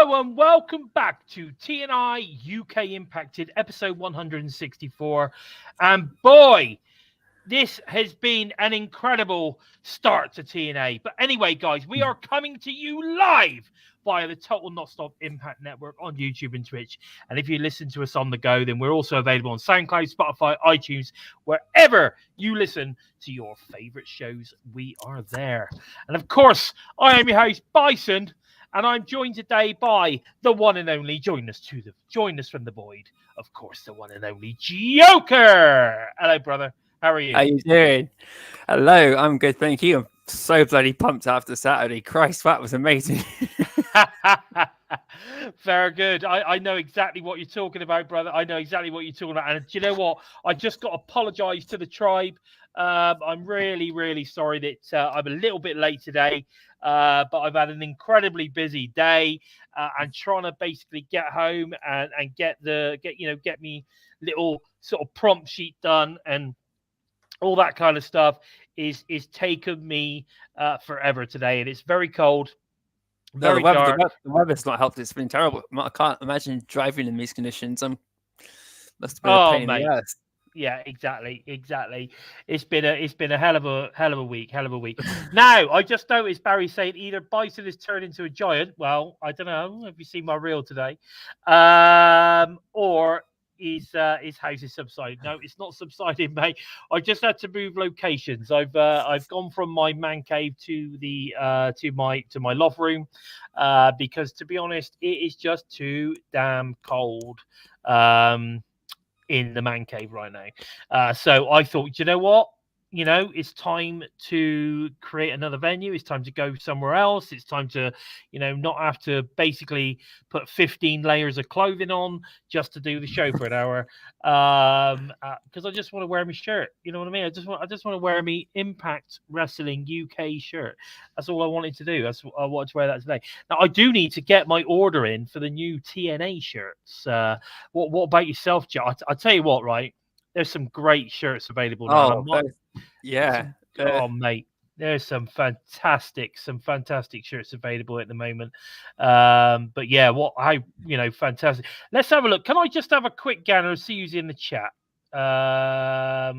Hello and welcome back to TNI-UK Impacted, episode 164. And boy, this has been an incredible start to TNA. But anyway, guys, we are coming to you live via the Total Nonstop Impact Network on YouTube and Twitch. And if you listen to us on the go, then we're also available on SoundCloud, Spotify, iTunes, wherever you listen to your favorite shows, we are there. And of course, I am your host, Bison. And I'm joined today by the one and only, join us from the void, of course, the one and only Joker. Hello, brother. How are you? How you doing? Hello, I'm good, thank you. I'm so bloody pumped after Saturday. Christ, that was amazing. Very good. I know exactly what you're talking about, brother. I know exactly what you're talking about. And do you know what? I just got to apologise to the tribe. I'm really, really sorry that I'm a little bit late today. But I've had an incredibly busy day and trying to basically get home and get me little sort of prompt sheet done and all that kind of stuff is taken me forever today, and it's very cold. Very dark. The weather's not helped. It's been terrible. I can't imagine driving in these conditions. Must have been a pain in the ass. Yeah, exactly. It's been a hell of a week. Now, I just noticed Barry saying either Bison has turned into a giant. Well, I don't know. Have you seen my reel today? Or his house is subsided. No, it's not subsided, mate. I just had to move locations. I've gone from my man cave to the to my loft room because, to be honest, it is just too damn cold in the man cave right now. So I thought, you know what? It's time to create another venue. It's time to go somewhere else. It's time to, not have to basically put 15 layers of clothing on just to do the show for an hour. Because I just want to wear my shirt. You know what I mean? I just want to wear my Impact Wrestling UK shirt. That's all I wanted to do. I wanted to wear that today. Now I do need to get my order in for the new TNA shirts. What about yourself, Joe? I tell you what, right? There's some great shirts available now. Oh, mate, there's some fantastic shirts available at the moment. But yeah, fantastic. Let's have a look. Can I just have a quick gander and see who's in the chat? Right,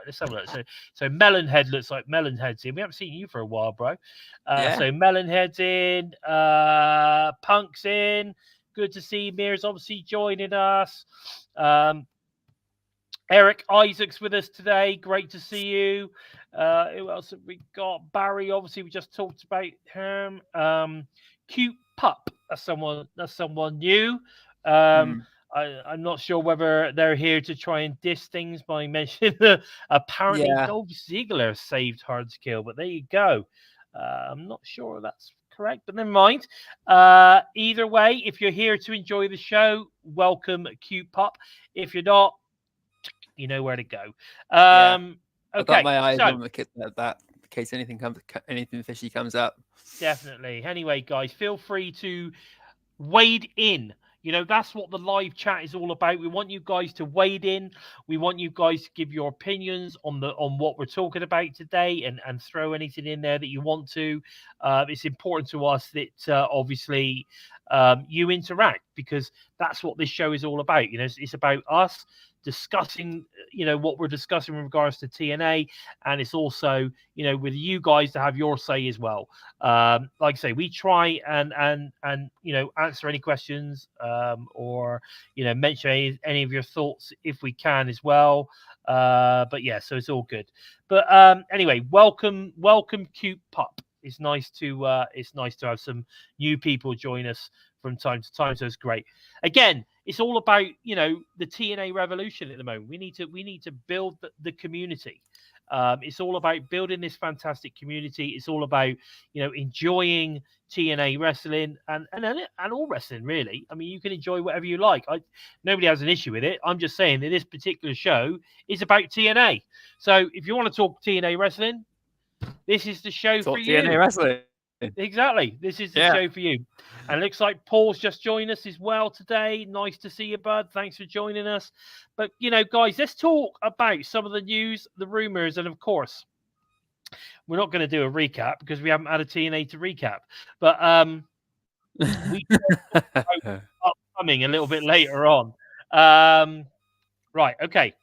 let's have a look. So Melonhead looks like Melonhead's in. We haven't seen you for a while, bro. So Melonhead's in. Punk's in. Good to see Mir's obviously joining us. Eric Isaac's with us today. Great to see you. Who else have we got? Barry, obviously, we just talked about him. Cute Pup. That's someone new. I'm not sure whether they're here to try and diss things by mentioning apparently Dolph Ziggler saved Hard to Kill, but there you go. I'm not sure that's correct, but never mind. Either way, if you're here to enjoy the show, welcome, Cute Pup. If you're not, you know where to go. Okay, I've got my eyes on that in case anything fishy comes up. Definitely. Anyway, guys, feel free to wade in. That's what the live chat is all about. We want you guys to wade in. We want you guys to give your opinions on what we're talking about today and throw anything in there that you want to. It's important to us that obviously you interact, because that's what this show is all about. It's about us discussing what we're discussing in regards to TNA, and it's also with you guys to have your say as well. Like I say, we try and answer any questions or mention any of your thoughts if we can as well. But yeah, so it's all good. But anyway, welcome Cute Pup. It's nice to have some new people join us from time to time, so it's great. Again, it's all about the TNA revolution at the moment. We need to build the community. It's all about building this fantastic community. It's all about enjoying TNA wrestling and all wrestling, really. I mean, you can enjoy whatever you like. Nobody has an issue with it. I'm just saying that this particular show is about TNA. So if you want to talk TNA wrestling, this is the show for you. TNA wrestling. Exactly. This is the show for you. And it looks like Paul's just joined us as well today. Nice to see you, bud. Thanks for joining us. But, guys, let's talk about some of the news, the rumors, and, of course, we're not going to do a recap because we haven't had a TNA to recap. But we upcoming a little bit later on. Right, okay.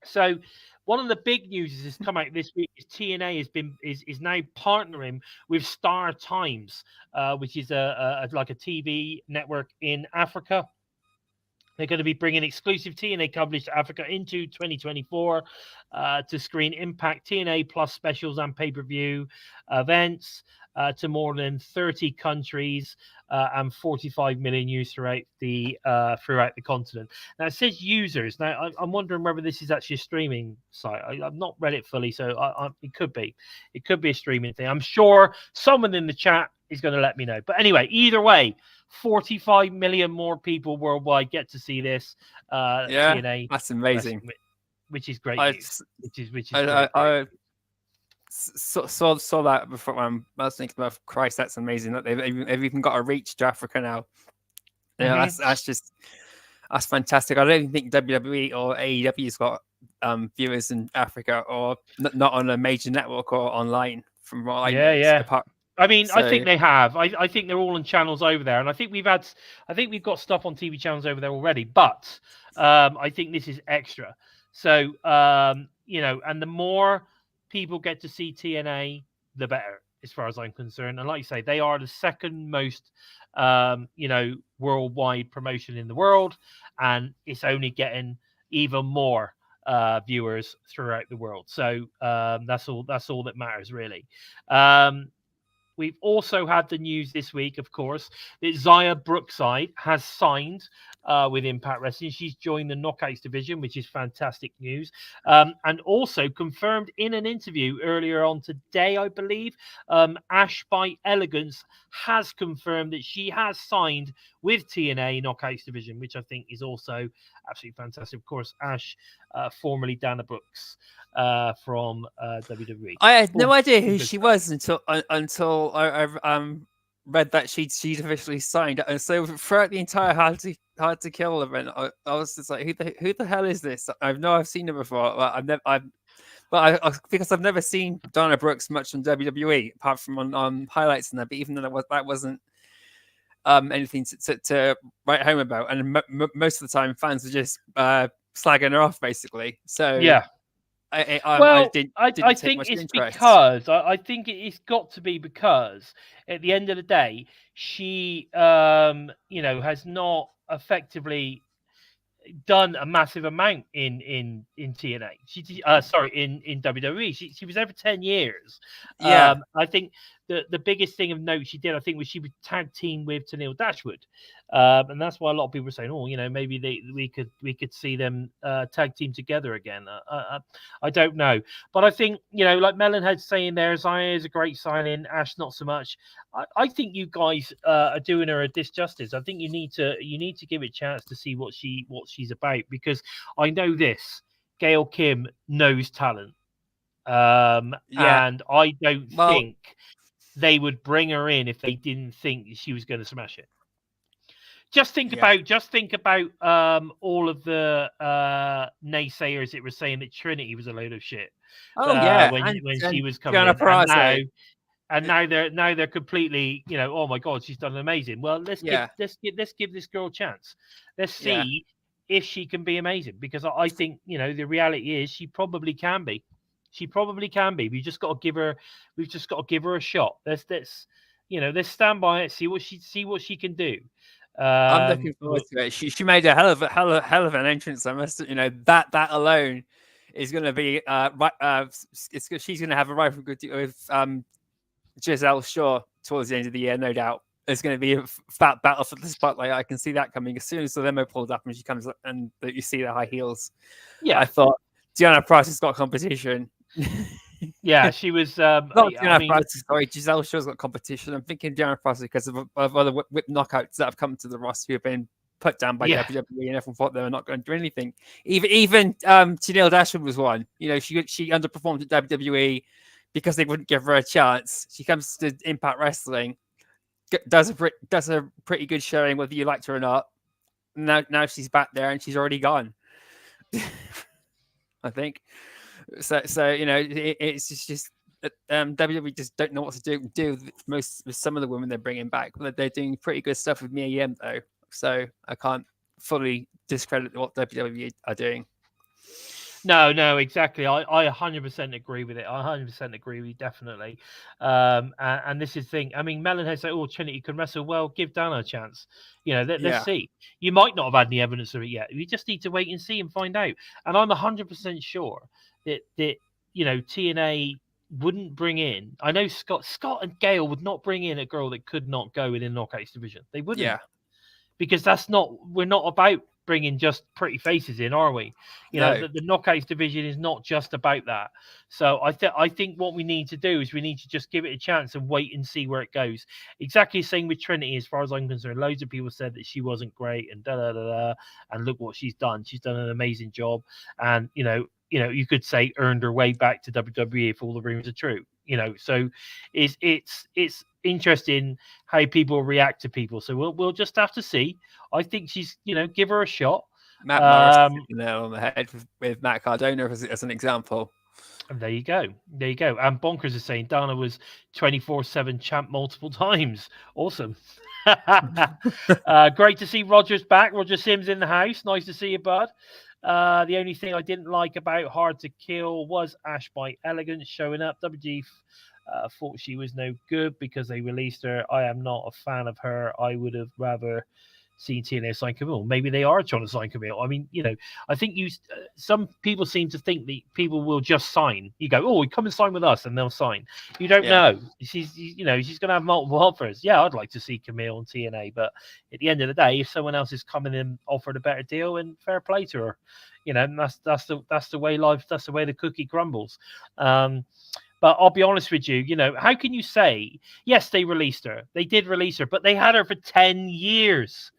So one of the big news has come out this week is TNA is now partnering with Star Times, which is like a TV network in Africa. They're going to be bringing exclusive TNA coverage to Africa into 2024 to screen Impact TNA Plus specials and pay-per-view events to more than 30 countries and 45 million users throughout the continent. Now it says users. Now I'm wondering whether this is actually a streaming site. I've not read it fully, so it could be. It could be a streaming thing. I'm sure someone in the chat is going to let me know. But anyway, either way, 45 million more people worldwide get to see this. TNA. That's amazing. Which is great news. Which is great. I saw that before. I was thinking about, Christ, that's amazing that they've even got a reach to Africa now. Yeah, that's fantastic. I don't even think WWE or AEW's got viewers in Africa, or not on a major network or online. From what I know. I mean, I think they have. I think they're all on channels over there, and I think we've got stuff on TV channels over there already. But I think this is extra. So and the more people get to see TNA, the better, as far as I'm concerned. And like you say, they are the second most worldwide promotion in the world, and it's only getting even more viewers throughout the world. So that's all that matters, really. We've also had the news this week, of course, that Xia Brookside has signed with Impact Wrestling. She's joined the Knockouts division, which is fantastic news. And also confirmed in an interview earlier on today, I believe, Ash by Elegance has confirmed that she has signed with TNA Knockouts division, which I think is also absolutely fantastic. Of course, Ash, formerly Dana Brooks. From WWE. I had no idea who she was until I read that she'd officially signed. And so throughout the entire Hard to Kill event, I was just like, who the hell is this? I've seen her before. Because I've never seen Dana Brooks much on WWE apart from on highlights and that. But even though that wasn't anything to write home about, and most of the time fans were just slagging her off, basically. So yeah. I think it's because I think it's got to be because at the end of the day, she has not effectively done a massive amount in TNA. In WWE. She was there for 10 years. Yeah. I think the biggest thing of note she did, I think, was she was tag team with Tenille Dashwood. And that's why a lot of people were saying, maybe we could see them tag team together again. I don't know. But I think, like Melonhead's saying there, Xia is a great signing, Ash not so much. I think you guys are doing her a disjustice. I think you need to give it a chance to see what she's about, because I know this. Gail Kim knows talent. And I don't think they would bring her in if they didn't think she was going to smash it. Just think about all of the naysayers that were saying that Trinity was a load of shit. When she was coming in, and now they're completely, oh my god, she's done amazing. Well, let's give this girl a chance. Let's see if she can be amazing, because I think the reality is she probably can be. She probably can be. We've just got to give her a shot. Let's stand by it, see what she can do. I'm looking forward to it. She made a hell of an entrance. I must, that alone is going to be she's going to have a rival with Giselle Shaw towards the end of the year, no doubt. There's going to be a fat battle for the spotlight. I can see that coming as soon as the limo pulls up and she comes up and you see the high heels. Yeah, I thought Deanna Price has got competition. Yeah, she was. Giselle Shaw's got competition. I'm thinking Deanna Price because of other whip knockouts that have come to the roster who have been put down by WWE, and everyone thought they were not going to do anything. Even Tenille Dashwood was one. She underperformed at WWE because they wouldn't give her a chance. She comes to Impact Wrestling, does a pretty good showing, whether you liked her or not. Now she's back there and she's already gone. I think. So it's just WWE just don't know what to do with some of the women they're bringing back. But they're doing pretty good stuff with Mia Yim though, so I can't fully discredit what WWE are doing. No, exactly. I 100% agree with it. I 100% agree with you, definitely. And this is the thing. I mean, Melon has said, "Oh, Trinity can wrestle well. Give Dana a chance." Let's see. You might not have had any evidence of it yet. You just need to wait and see and find out. And I'm 100% sure that TNA wouldn't bring in. I know Scott and Gail would not bring in a girl that could not go in Knockouts division. They wouldn't. Yeah. Because we're not about bringing just pretty faces in, are we? The Knockouts division is not just about that. So I think what we need to do is we need to just give it a chance and wait and see where it goes. Exactly the same with Trinity, as far as I'm concerned. Loads of people said that she wasn't great and and look what she's done. She's done an amazing job, and you could say earned her way back to WWE if all the rumors are true. So it's interesting how people react to people. So we'll just have to see. I think she's give her a shot. Matt Morris hit the nail on the head with Matt Cardona as an example. And there you go. And Bonkers is saying Dana was 24/7 champ multiple times. Awesome. Great to see Roger's back. Roger Sims in the house. Nice to see you, bud. The only thing I didn't like about Hard to Kill was Ash by Elegance showing up. WG thought she was no good because they released her. I am not a fan of her. I would have rather seen TNA sign Camille. Maybe they are trying to sign Camille. I mean, I think some people seem to think that people will just sign. You go, oh, come and sign with us, and they'll sign. You don't know. She's going to have multiple offers. Yeah, I'd like to see Camille on TNA, but at the end of the day, if someone else is coming in offered a better deal, and fair play to her. And that's the way life. That's the way the cookie crumbles. But I'll be honest with you, how can you say, yes, they released her. They did release her, but they had her for 10 years.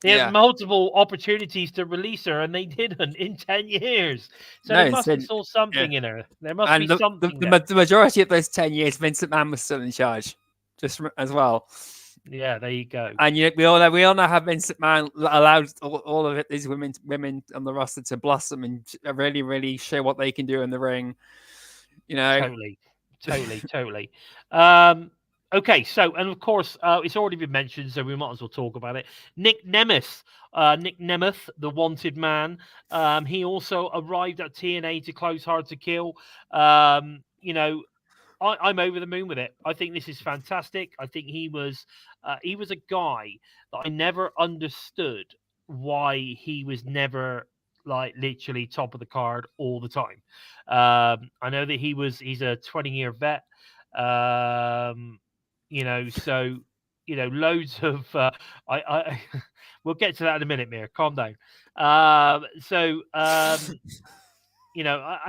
They had multiple opportunities to release her, and they didn't in 10 years. So they must have saw something in her. There must be something. The majority of those 10 years, Vince McMahon was still in charge, just as well. Yeah, there you go. And we all know how Vince McMahon allowed all of these women on the roster to blossom and really, really show what they can do in the ring. Totally. Okay, so, and of course, it's already been mentioned, so we might as well talk about it. Nick Nemeth, the wanted man, he also arrived at TNA to close Hard to Kill. I'm over the moon with it. I think this is fantastic. I think he was a guy that I never understood why he was never literally top of the card all the time. I know that he's a 20-year vet. Loads of I we'll get to that in a minute, Mir. Calm down. And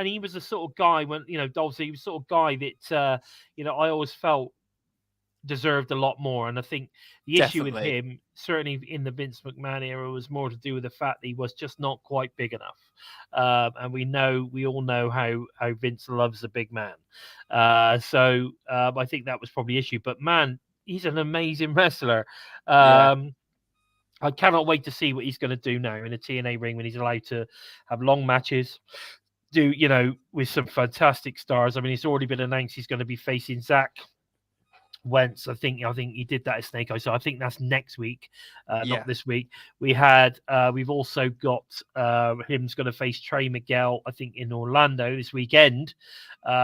he was the sort of guy when Dolph, he was the sort of guy that I always felt deserved a lot more. And I think the issue with him, certainly in the Vince McMahon era, was more to do with the fact that he was just not quite big enough. And we all know how Vince loves a big man. So I think that was probably the issue. But man, he's an amazing wrestler. I cannot wait to see what he's going to do now in a TNA ring when he's allowed to have long matches. With some fantastic stars. I mean, it's already been announced he's going to be facing Zach Wentz. I think he did that at Snake Eye, so I think that's next week, not this week. We've also got him's going to face Trey Miguel, I think, in Orlando this weekend.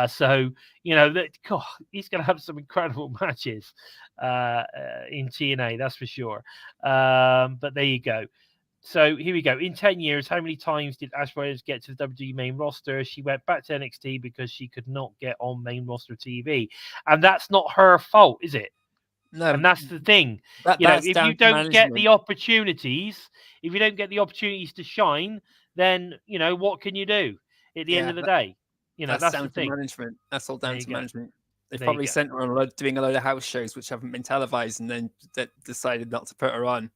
So he's going to have some incredible matches in TNA, that's for sure. But there you go. So here we go. In 10 years, how many times did Ash Williams get to the WWE main roster? She went back to NXT because she could not get on main roster TV. And that's not her fault, is it? No. And that's the thing. If you don't get the opportunities, to shine, then, what can you do at the end of the day? That's down the thing. To management. That's all down to management. They probably sent her on doing a load of house shows which haven't been televised and then decided not to put her on.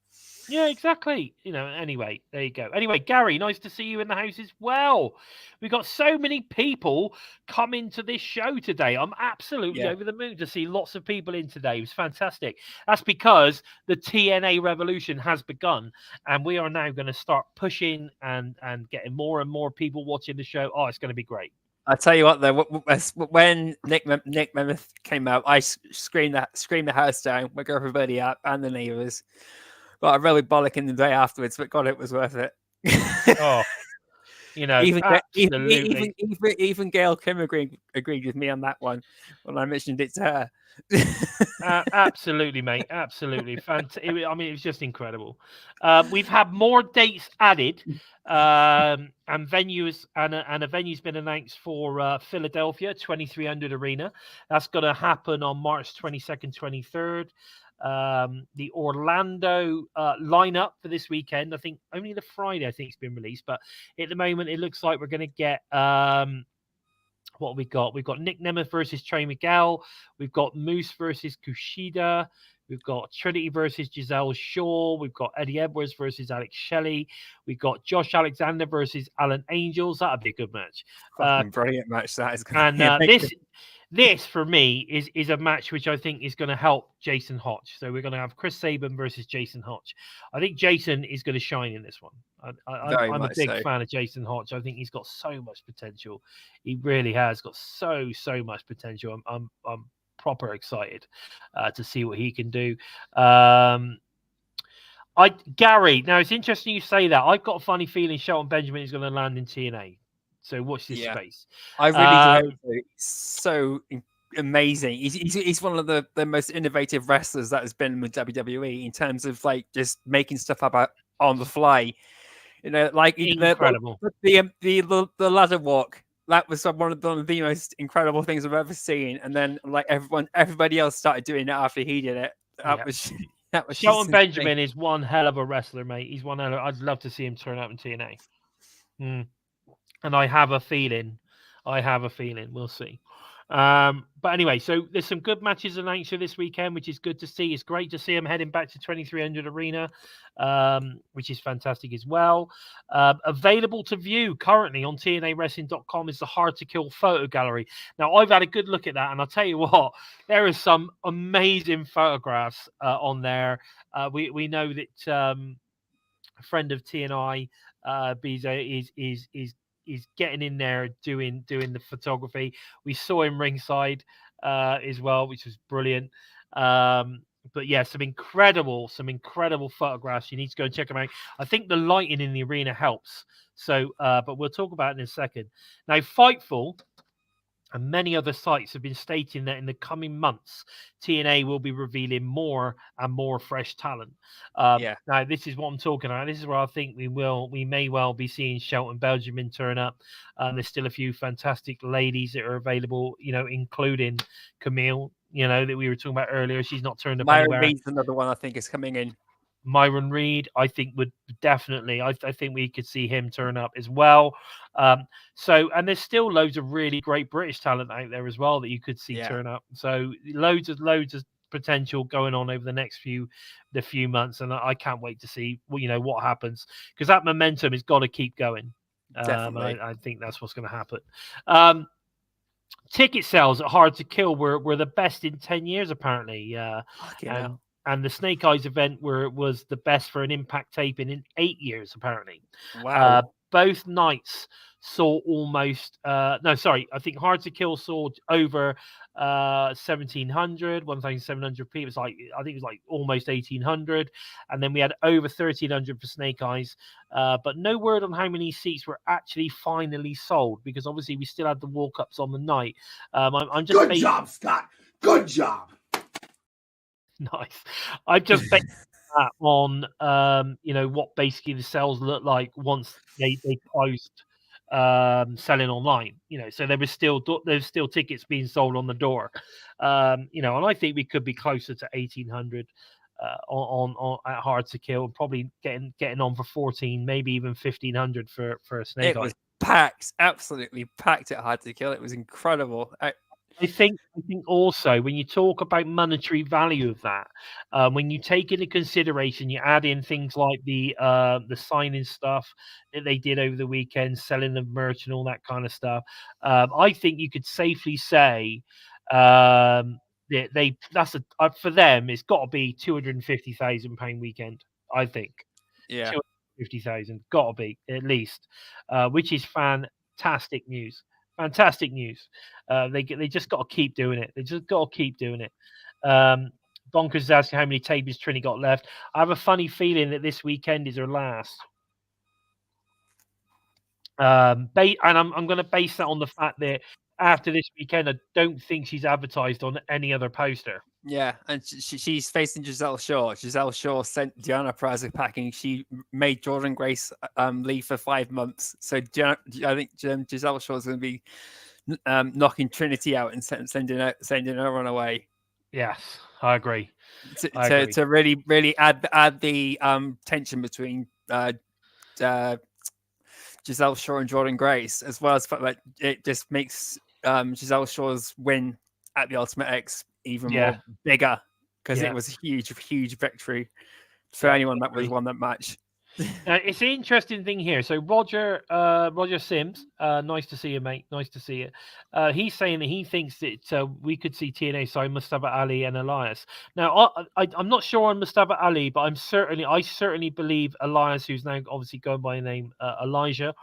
Yeah, exactly. Anyway, there you go. Anyway, Gary, nice to see you in the house as well. We've got so many people coming to this show today. I'm absolutely over the moon to see lots of people in today. It was fantastic. That's because the TNA revolution has begun, and we are now going to start pushing and getting more and more people watching the show. Oh, it's going to be great. I tell you what, though, when Nick Mammoth came out, I screamed the house down, woke everybody up and the neighbours. Got a really bollock in the day afterwards, but God, it was worth it. Oh, you know, even absolutely. even Gail Kim agreed with me on that one when I mentioned it to her. Absolutely, mate. Absolutely. I mean, it was just incredible. We've had more dates added, and venues, and a venue's been announced for Philadelphia 2300 Arena. That's going to happen on March 22nd, 23rd. The Orlando lineup for this weekend, I think only the Friday, I think it's been released, but at the moment it looks like we're going to get what have we got? We've got Nick Nemeth versus Trey Miguel. We've got Moose versus Kushida. We've got Trinity versus Giselle Shaw. We've got Eddie Edwards versus Alex Shelley. We've got Josh Alexander versus Alan Angels. That'd be a good match. Fucking brilliant match that is. And this for me is a match which I think is going to help Jason Hotch. So we're going to have Chris Sabin versus Jason Hotch. I think Jason is going to shine in this one. I'm a big fan of Jason Hotch. I think he's got so much potential. He really has got so much potential. I'm proper excited to see what he can do. Gary, now it's interesting you say that. I've got a funny feeling Shelton Benjamin is going to land in TNA. So watch this space. I really do. He's so amazing. He's one of the most innovative wrestlers that has been with WWE in terms of like just making stuff up on the fly. You know, like incredible. The ladder walk. That was one of the most incredible things I've ever seen. And then like everybody else started doing it after he did it. That was Shelton Benjamin is one hell of a wrestler, mate. He's one hell of, I'd love to see him turn up in TNA. And I have a feeling. We'll see. But anyway, so there's some good matches announced for this weekend, which is good to see. It's great to see them heading back to 2300 Arena, which is fantastic as well. Available to view currently on TNAWrestling.com is the Hard to Kill photo gallery. Now, I've had a good look at that, and I'll tell you what, there is some amazing photographs on there. We know that a friend of TNI, Bizo, is getting in there doing the photography. We saw him ringside as well, which was brilliant. But yeah, some incredible photographs. You need to go and check them out. I think the lighting in the arena helps. So, but we'll talk about it in a second. Now, Fightful and many other sites have been stating that in the coming months, TNA will be revealing more and more fresh talent. Now, this is what I'm talking about. This is where I think we may well be seeing Shelton Benjamin turn up. There's still a few fantastic ladies that are available, you know, including Camille, you know, that we were talking about earlier. She's not turned up anywhere. Reed's another one I think is coming in. Myron Reed, I think would definitely. I think we could see him turn up as well. So, and there's still loads of really great British talent out there as well that you could see turn up. So, loads of potential going on over the next few months, and I can't wait to see what happens, because that momentum has got to keep going. Definitely, I think that's what's going to happen. Ticket sales at Hard to Kill were the best in 10 years apparently. And the Snake Eyes event was the best for an Impact taping in 8 years, apparently. Wow. Both nights saw almost, I think Hard to Kill saw over 1,700 people. I think it was like almost 1,800. And then we had over 1,300 for Snake Eyes. But no word on how many seats were actually finally sold, because obviously we still had the walk-ups on the night. I'm just Good job, Scott. Good job. Nice. I just based that on what basically the sales look like once they closed selling online. So there's still tickets being sold on the door. And I think we could be closer to 1,800 on at Hard to Kill, probably getting on for 14, maybe even 1,500 for a Snake Eye. It was packed, absolutely packed at Hard to Kill. It was incredible. I think also when you talk about monetary value of that, when you take into consideration, you add in things like the signing stuff that they did over the weekend, selling the merch and all that kind of stuff. I think you could safely say for them it's got to be £250,000 weekend. I think. Yeah. 250,000 got to be at least, which is fantastic news. Fantastic news. They just got to keep doing it. They just got to keep doing it. Bonkers is asking how many tapings Trini got left. I have a funny feeling that this weekend is her last. And I'm going to base that on the fact that after this weekend, I don't think she's advertised on any other poster. Yeah, and she's facing Giselle Shaw. Giselle Shaw sent Diana Peraza packing. She made Jordan Grace leave for 5 months. So I think Giselle Shaw is going to be knocking Trinity out and sending her on away. Yes, I agree. To really add the tension between Giselle Shaw and Jordan Grace, as well as the fact that it just makes Giselle Shaw's win at the Ultimate X even more bigger, because it was a huge victory for anyone that was won that match. It's an interesting thing here. So Roger Sims, nice to see you, mate. Nice to see you. He's saying that he thinks that we could see TNA sign Mustafa Ali and Elias. Now, I'm not sure on Mustafa Ali, but I certainly believe Elias, who's now obviously going by the name Elijah.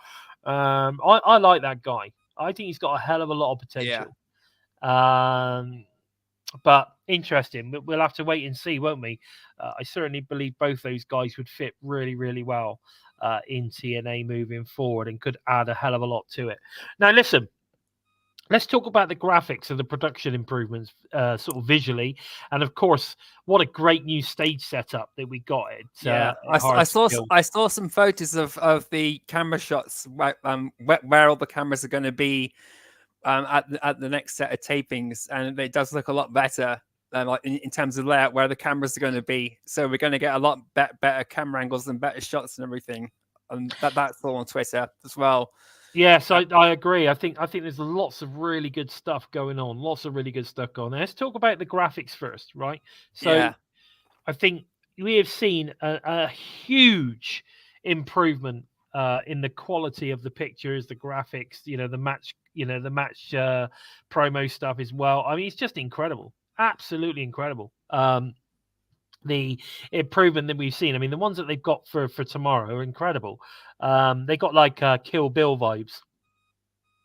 I like that guy. I think he's got a hell of a lot of potential. Yeah. But interesting. We'll have to wait and see, won't we? I certainly believe both those guys would fit really, really well in TNA moving forward and could add a hell of a lot to it. Now, listen, let's talk about the graphics and the production improvements, sort of visually, and of course, what a great new stage setup that we got. I saw some photos of the camera shots where all the cameras are going to be. At the next set of tapings, and it does look a lot better like in terms of layout where the cameras are going to be. So we're going to get a lot better camera angles and better shots and everything. And that's all on Twitter as well. Yes, I agree. I think there's lots of really good stuff going on. Lots of really good stuff going on. Let's talk about the graphics first, right? So I think we have seen a huge improvement in the quality of the pictures, the graphics, the match promo stuff as well. I mean, it's just incredible, absolutely incredible. The improvement that we've seen. I mean, the ones that they've got for tomorrow are incredible. They got like Kill Bill vibes.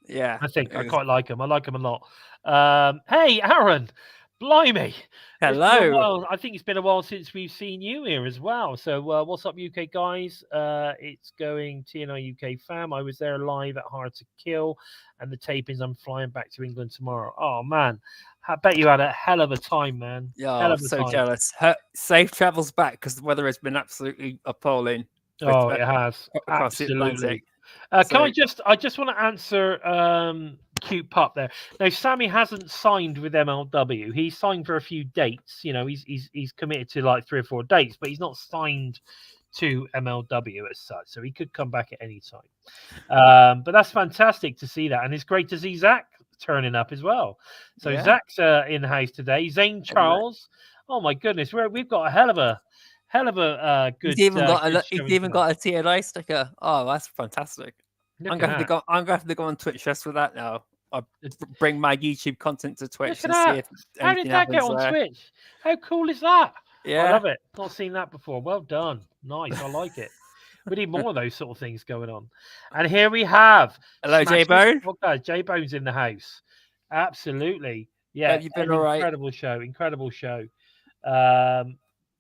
Yeah, I quite like them. I like them a lot. Hey, Aaron. Blimey. Hello. I think it's been a while since we've seen you here as well. So what's up, UK guys? It's going TNI UK fam. I was there live at Hard to Kill, and the tapings. I'm flying back to England tomorrow. Oh, man. I bet you had a hell of a time, man. Yeah, I'm so jealous. Safe travels back, because the weather has been absolutely appalling. Oh, it has. Absolutely. I just want to answer Cute Pup there. Now, Sammy hasn't signed with MLW. He's signed for a few dates. He's committed to like 3 or 4 dates, but he's not signed to MLW as such. So he could come back at any time. But that's fantastic to see that. And it's great to see Zach turning up as well. So Zach's in the house today. Zane Charles. Oh my goodness. We've got a hell of a good. He's even got a TNI sticker. Oh, that's fantastic. I'm going to have to go on Twitch just for that now. I'll bring my YouTube content to Twitch and see if how did that get on Twitch? How cool is that? Yeah, I love it. Not seen that before. Well done. Nice. I like it. We need more of those sort of things going on. And here we have. Hello, J-Bone. J-Bone's in the house. Absolutely. Yeah. You've been all right. Incredible show.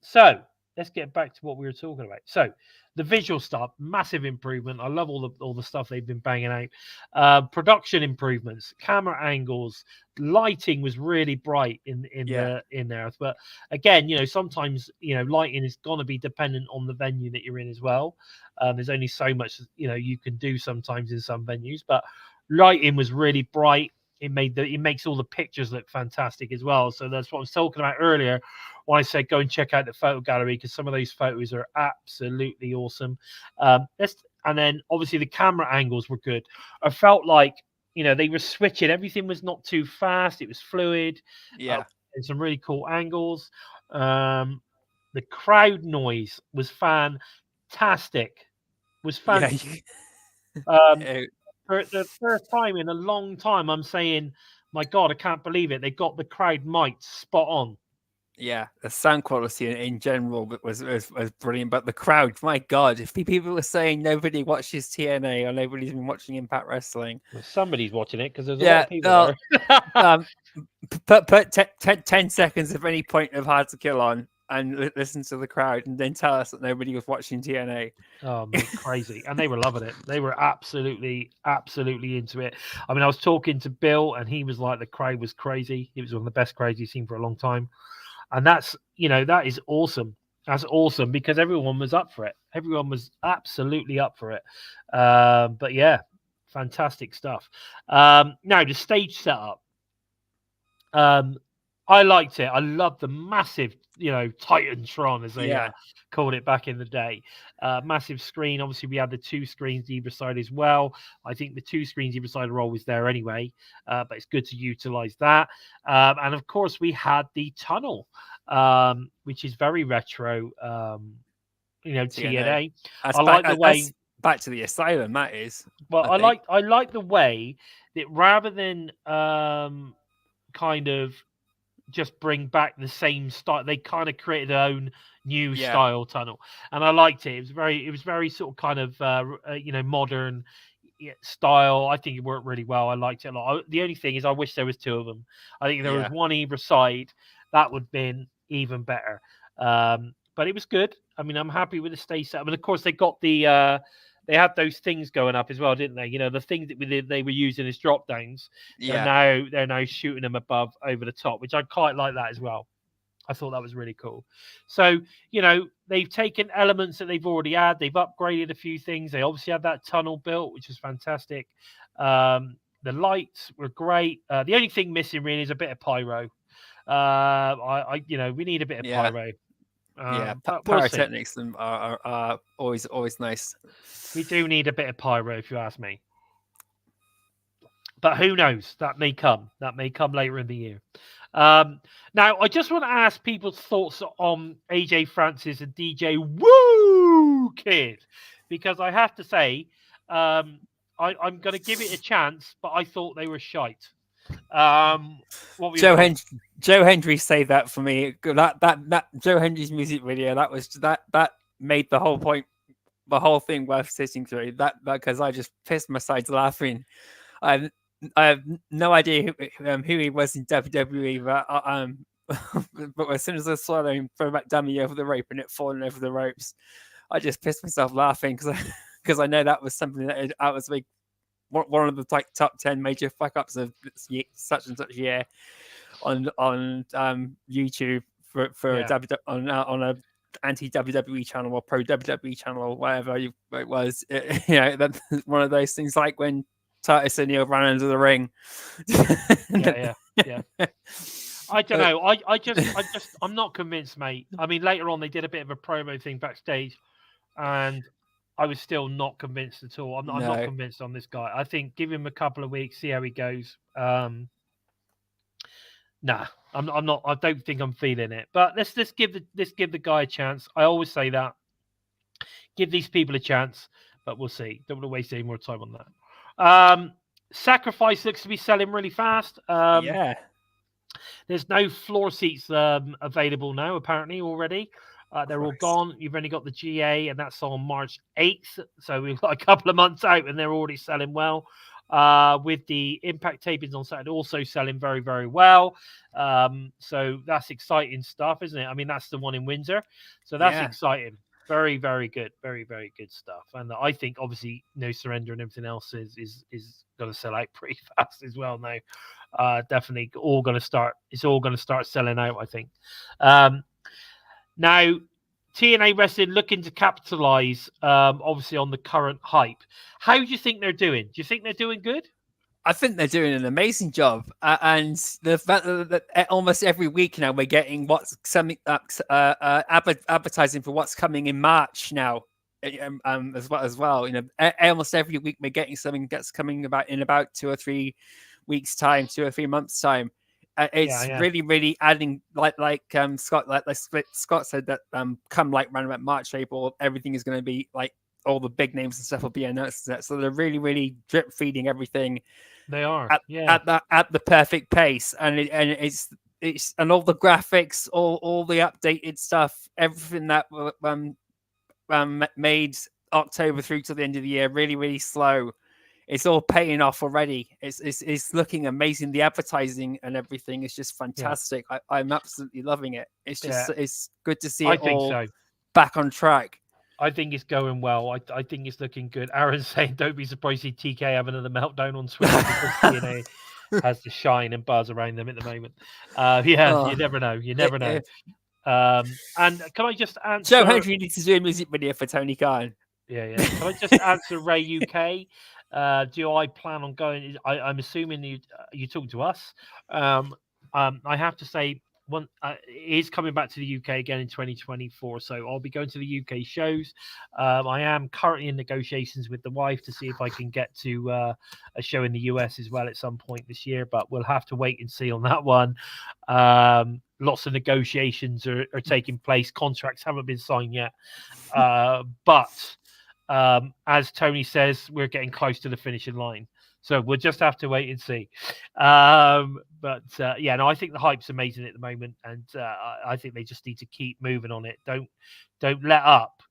So let's get back to what we were talking about. So the visual stuff, massive improvement. I love all the stuff they've been banging out. Production improvements, camera angles, lighting was really bright in there. But again, sometimes lighting is gonna be dependent on the venue that you're in as well. There's only so much you can do sometimes in some venues, but lighting was really bright. It makes all the pictures look fantastic as well. So that's what I was talking about earlier when I said go and check out the photo gallery, because some of those photos are absolutely awesome. And then obviously the camera angles were good. I felt like they were switching. Everything was not too fast. It was fluid. Yeah, and some really cool angles. The crowd noise was fantastic. For the first time in a long time, I'm saying, my God, I can't believe it. They got the crowd mics spot on. Yeah, the sound quality in general was brilliant, but the crowd, my God, if people were saying nobody watches TNA or nobody's been watching Impact Wrestling, Well, somebody's watching it because there's a lot yeah, of people there. put 10 seconds of any point of Hard to Kill on and listen to the crowd, and then tell us that nobody was watching TNA. Oh, mate, crazy. And they were loving it. They were absolutely into it. I mean, I was talking to Bill and he was like, the crowd was crazy. It was one of the best crowds he's seen for a long time. And that's, that is awesome. That's awesome because everyone was up for it. Everyone was absolutely up for it. But yeah, fantastic stuff. Now, the stage setup. I liked it. I loved the massive, Titantron, as they called it back in the day. Massive screen. Obviously, we had the 2 screens either side as well. I think the 2 screens either side are always there anyway, but it's good to utilize that. And of course, we had the tunnel, which is very retro. TNA. I like the way back to the asylum. That is. Well, I like the way that rather than kind of just bring back the same style, they kind of created their own new style tunnel, and I liked it. It was very sort of kind of modern style. I think it worked really well. I liked it a lot. The only thing is I wish there was 2 of them. I think if there was one either side, that would have been even better. But it was good. I mean, I'm happy with the stage setup. And of course, they got the they had those things going up as well, didn't they? The things that they were using as drop downs. Yeah. They're now shooting them above over the top, which I quite like that as well. I thought that was really cool. So, they've taken elements that they've already had. They've upgraded a few things. They obviously had that tunnel built, which was fantastic. The lights were great. The only thing missing really is a bit of pyro. We need a bit of pyro. Pyrotechnics are always nice. We do need a bit of pyro, if you ask me. But who knows? That may come. That may come later in the year. Now, I just want to ask people's thoughts on AJ Francis and DJ Woo Kid, because I have to say, I'm going to give it a chance, but I thought they were shite. Joe Hendry saved that for me. That Joe Hendry's music video, that made the whole point, the whole thing worth sitting through. That because I just pissed my sides laughing. I have no idea who he was in WWE, but as soon as I saw him throw that dummy over the rope and it falling over the ropes, I just pissed myself laughing because I know that was something that was like one of the top 10 major fuck ups of such and such year on YouTube on a anti WWE channel or pro WWE channel or whatever it was. That's one of those things like when Titus O'Neil ran under the ring. Yeah. I don't know. I'm not convinced, mate. I mean, later on they did a bit of a promo thing backstage, and I was still not convinced at all. I'm not convinced on this guy. I think give him a couple of weeks, see how he goes. I'm not. I don't think I'm feeling it. But let's give the guy a chance. I always say that. Give these people a chance, but we'll see. Don't want to waste any more time on that. Sacrifice looks to be selling really fast. There's no floor seats available now, apparently, already. They're all gone. You've only got the GA, and that's on March 8th. So we've got a couple of months out, and they're already selling well. With the Impact tapings on Saturday also selling very, very well. So that's exciting stuff, isn't it? I mean, that's the one in Windsor. So that's exciting. Very, very good. Very, very good stuff. And I think, obviously, No Surrender and everything else is going to sell out pretty fast as well now. Definitely all going to start. It's all going to start selling out, I think. Now, TNA Wrestling looking to capitalize, obviously, on the current hype. How do you think they're doing? Do you think they're doing good? I think they're doing an amazing job, and the fact that almost every week now we're getting what's something advertising for what's coming in March now, as well. Almost every week we're getting something that's coming in about 2 or 3 weeks' time, 2 or 3 months' time. It's really, really adding like Scott said that come like around about March, April, everything is going to be like all the big names and stuff will be announced. So they're really, really drip feeding everything. They are at the perfect pace, and it's it's and all the graphics, all the updated stuff, everything that made October through to the end of the year really, really slow. It's all paying off already. It's looking amazing. The advertising and everything is just fantastic. I'm absolutely loving it. It's just it's good to see it all back on track. I think it's going well. I think it's looking good. Aaron's saying, don't be surprised to see TK have another meltdown on Twitter because TNA has the shine and buzz around them at the moment. You never know. You never know. And can I just answer... Joe Hendry needs to do a music video for Tony Khan. Yeah. Can I just answer Ray UK? Do I plan on going? I'm assuming you talk to us. I have to say, is coming back to the UK again in 2024, so I'll be going to the UK shows. I am currently in negotiations with the wife to see if I can get to a show in the US as well at some point this year, but we'll have to wait and see on that one. Lots of negotiations are taking place. Contracts haven't been signed yet, but as Tony says, we're getting close to the finishing line. So we'll just have to wait and see. I think the hype's amazing at the moment, and I think they just need to keep moving on it. Don't let up.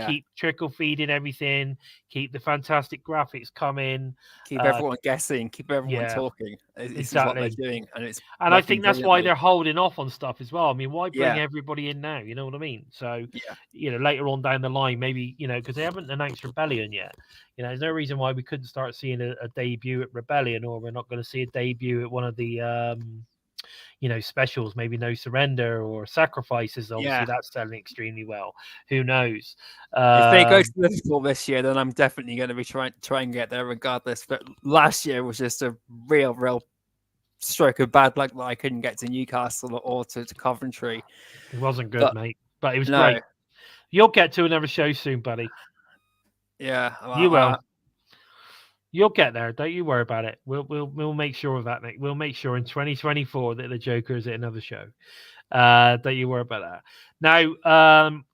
Keep trickle feeding everything. Keep the fantastic graphics coming. Keep everyone guessing. Keep everyone talking. This is what they're doing, and I think that's why they're holding off on stuff as well. I mean, why bring everybody in now? You know what I mean? So later on down the line, maybe because they haven't announced Rebellion yet. There's no reason why we couldn't start seeing a debut at Rebellion, or we're not going to see a debut at one of the specials, maybe No Surrender or Sacrifices. Obviously, that's selling extremely well. Who knows? If they go to Liverpool this year, then I'm definitely going to be trying and get there regardless. But last year was just a real stroke of bad luck that I couldn't get to Newcastle or to Coventry. It wasn't good, mate, but it was great. You'll get to another show soon, buddy. Yeah, you will. You'll get there. Don't you worry about it. We'll make sure of that, Nick. We'll make sure in 2024 that the Joker is at another show. Don't you worry about that. Now,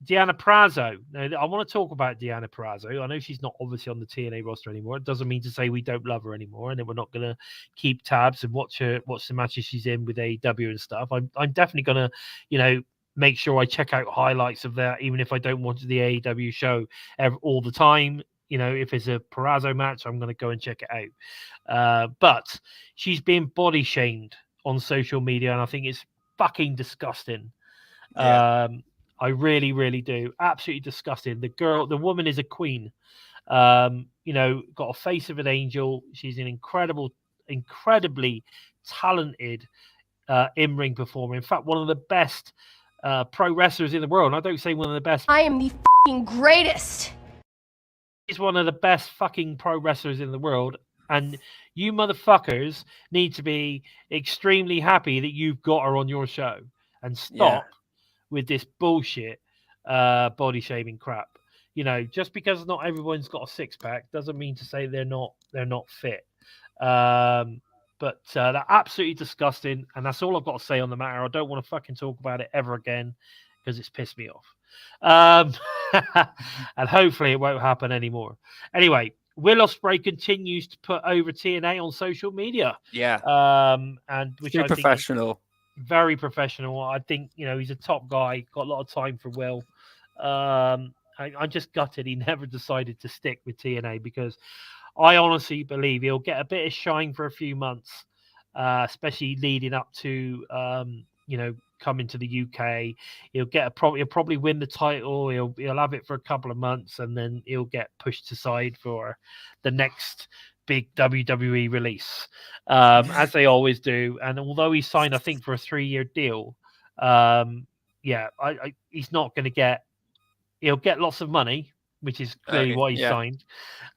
Deanna Prazo. Now, I want to talk about Deanna Prazo. I know she's not obviously on the TNA roster anymore. It doesn't mean to say we don't love her anymore, and that we're not going to keep tabs and watch the matches she's in with AEW and stuff. I'm definitely going to, make sure I check out highlights of that, even if I don't watch the AEW show all the time. If it's a Prazo match, I'm going to go and check it out. But she's been body shamed on social media, and I think it's fucking disgusting. I really, really do. Absolutely disgusting. The woman is a queen. Got a face of an angel. She's an incredibly talented in-ring performer. In fact, one of the best pro wrestlers in the world. And I don't say one of the best. I am the fucking greatest. She's one of the best fucking pro wrestlers in the world. And you motherfuckers need to be extremely happy that you've got her on your show and stop with this bullshit body shaming crap. Just because not everyone's got a six pack doesn't mean to say they're not fit. But they're absolutely disgusting, and that's all I've got to say on the matter. I don't want to fucking talk about it ever again because it's pissed me off. And hopefully it won't happen anymore. Anyway, Will Ospreay continues to put over TNA on social media. Yeah. And which I professional. Think very professional. I think, he's a top guy, got a lot of time for Will. I'm just gutted he never decided to stick with TNA because I honestly believe he'll get a bit of shine for a few months, especially leading up to, coming to the UK. He'll probably win the title. He'll have it for a couple of months, and then he'll get pushed aside for the next big WWE release, as they always do. And although he signed, I think, for a 3-year deal, he's not going to get. He'll get lots of money, which is clearly why he signed.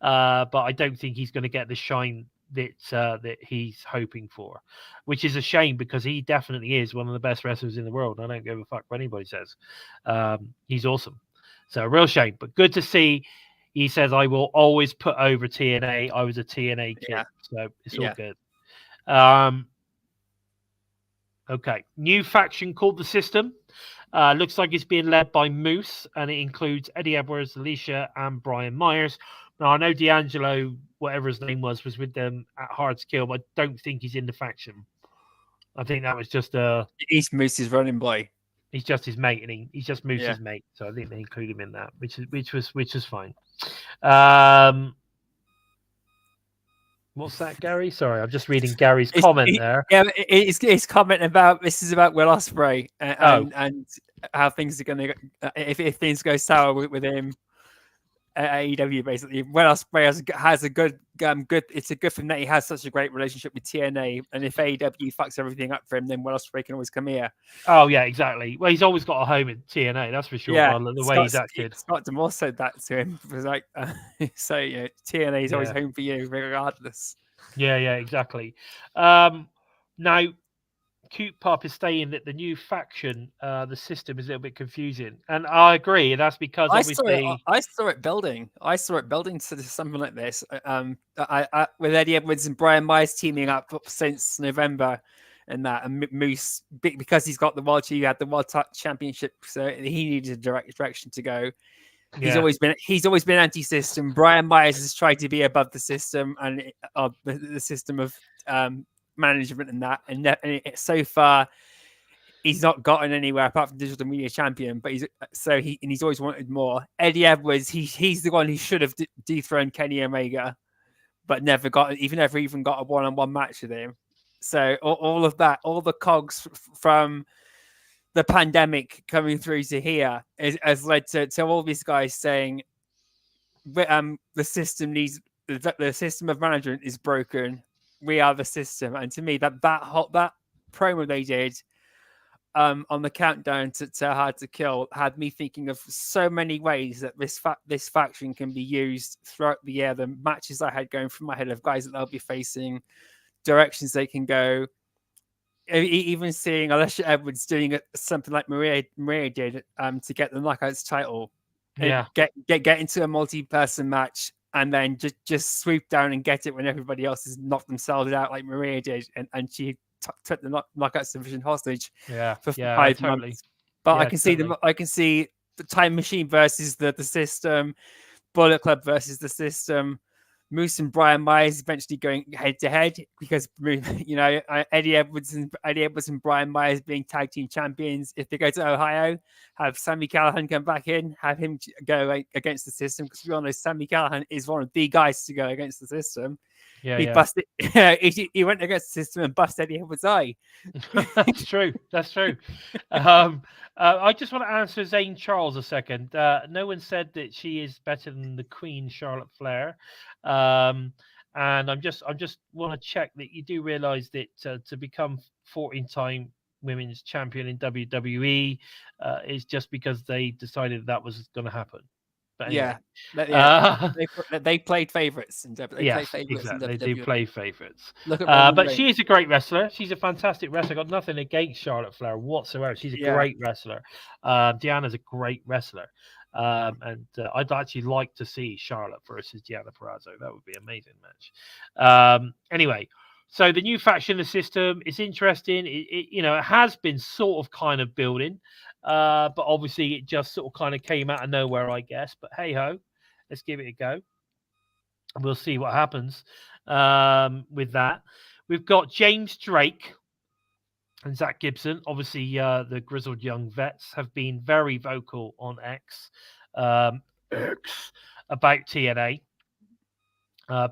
But I don't think he's going to get the shine that he's hoping for, which is a shame because he definitely is one of the best wrestlers in the world. I don't give a fuck what anybody says. He's awesome. So a real shame, but good to see. He says, I will always put over TNA. I was a TNA kid. So it's all good. Okay. New faction called The System. Looks like it's being led by Moose, and it includes Eddie Edwards, Alicia, and Brian Myers. Now, I know D'Angelo, whatever his name was with them at Hard to Kill, but I don't think he's in the faction. I think that was just He's Moose's running boy. he's just his mate, and he's just Moose's Yeah. mate. So I think they include him in that, which was fine. What's that, Gary? Sorry, I'm just reading Gary's comment there. Yeah, it's comment about this is about Will Ospreay Oh. and how things are going to if things go sour with him at AEW. Basically, Will Ospreay has a good. It's a good thing that he has such a great relationship with TNA, and if AEW fucks everything up for him, then Will Ospreay can always come here. Oh yeah, exactly. Well, he's always got a home in TNA, that's for sure. Yeah, The way he's acted. Scott Demore said that to him. It was like, so TNA is always home for you, regardless. Yeah, exactly. Now, Cute Pup is saying that the new faction, the system is a little bit confusing, and I agree. That's because obviously I saw it building. I saw it building to something like this. I with Eddie Edwards and Brian Myers teaming up since November, and Moose, because he's got the world, he had the World Championship, so he needed a direction to go. He's always been anti-system. Brian Myers has tried to be above the system and the system of management and that, and so far he's not gotten anywhere apart from digital media champion. But he's always wanted more. Eddie Edwards, he's the one who should have dethroned Kenny Omega, but never even got a one-on-one match with him. So all of that, all the cogs from the pandemic coming through to here has led to all these guys saying the system needs the system of management is broken. We are the system. And to me, that promo they did on the countdown to Hard to Kill had me thinking of so many ways that this faction can be used throughout the year. The matches I had going through my head of guys that they'll be facing, directions they can go. Even seeing Alicia Edwards doing something like Maria did to get the Knockouts title. Yeah. Get into a multi-person match and then just swoop down and get it when everybody else has knocked themselves out like Maria did, and she took the Knockouts division hostage for 5 months. But I can see the Time Machine versus the system, Bullet Club versus the system, Moose and Brian Myers eventually going head to head because Eddie Edwards and Brian Myers being tag team champions. If they go to Ohio, have Sami Callihan come back in, have him go against the system, because we all know Sami Callihan is one of the guys to go against the system. He busted. He went against the system and busted Eddie Edwards' eye. That's true. I just want to answer Zane Charles a second. No one said that she is better than the Queen Charlotte Flair, and I'm just want to check that you do realize that to become 14-time women's champion in WWE is just because they decided that was going to happen. But anyway. They played favorites. Exactly. They do play favorites. But she is a great wrestler. She's a fantastic wrestler. Got nothing against Charlotte Flair whatsoever. She's a great wrestler. Deanna's a great wrestler. And I'd actually like to see Charlotte versus Deanna Purrazzo. That would be an amazing match. Anyway, so the new faction, the system, is interesting. It has been sort of kind of building. But obviously it just sort of kind of came out of nowhere, I guess. But hey ho, let's give it a go. We'll see what happens with that. We've got James Drake and Zach Gibson. Obviously, the grizzled young vets have been very vocal on X about TNA.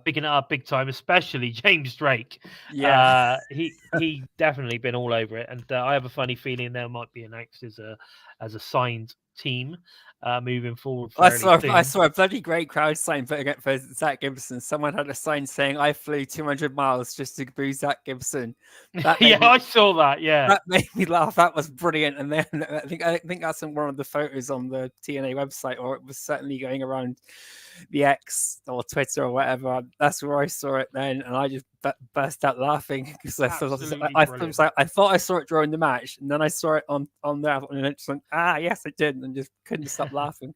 Bigging it up big time, especially James Drake. Yeah, he definitely been all over it, and I have a funny feeling there might be an X as a signed team moving forward. I saw a bloody great crowd sign for Zach Gibson. Someone had a sign saying, "I flew 200 miles just to boo Zach Gibson." I saw that. Yeah, that made me laugh. That was brilliant. And then I think that's in one of the photos on the TNA website, or it was certainly going around the X or Twitter or whatever. That's where I saw it then, and I just burst out laughing because I thought I saw it during the match, and then I saw it on there, and I just went, yes, I did, and just couldn't stop laughing.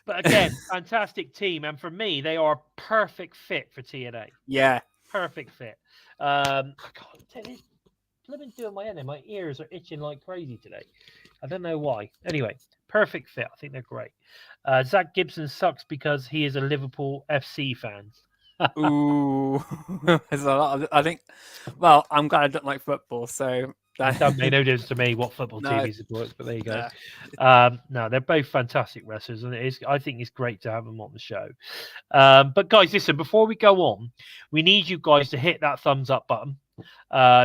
But again, fantastic team, and for me, they are a perfect fit for TNA. Yeah, perfect fit. I can't tell you. Let me do it my head. My ears are itching like crazy today. I don't know why. Anyway, perfect fit. I think they're great. Zach Gibson sucks because he is a Liverpool FC fan. Ooh, there's a lot. I think. Well, I'm glad I don't like football, so It doesn't make no difference to me what football No, TV supports, but there you go. nah. No, they're both fantastic wrestlers, and I think it's great to have them on the show. But guys, listen, before we go on, we need you guys to hit that thumbs up button,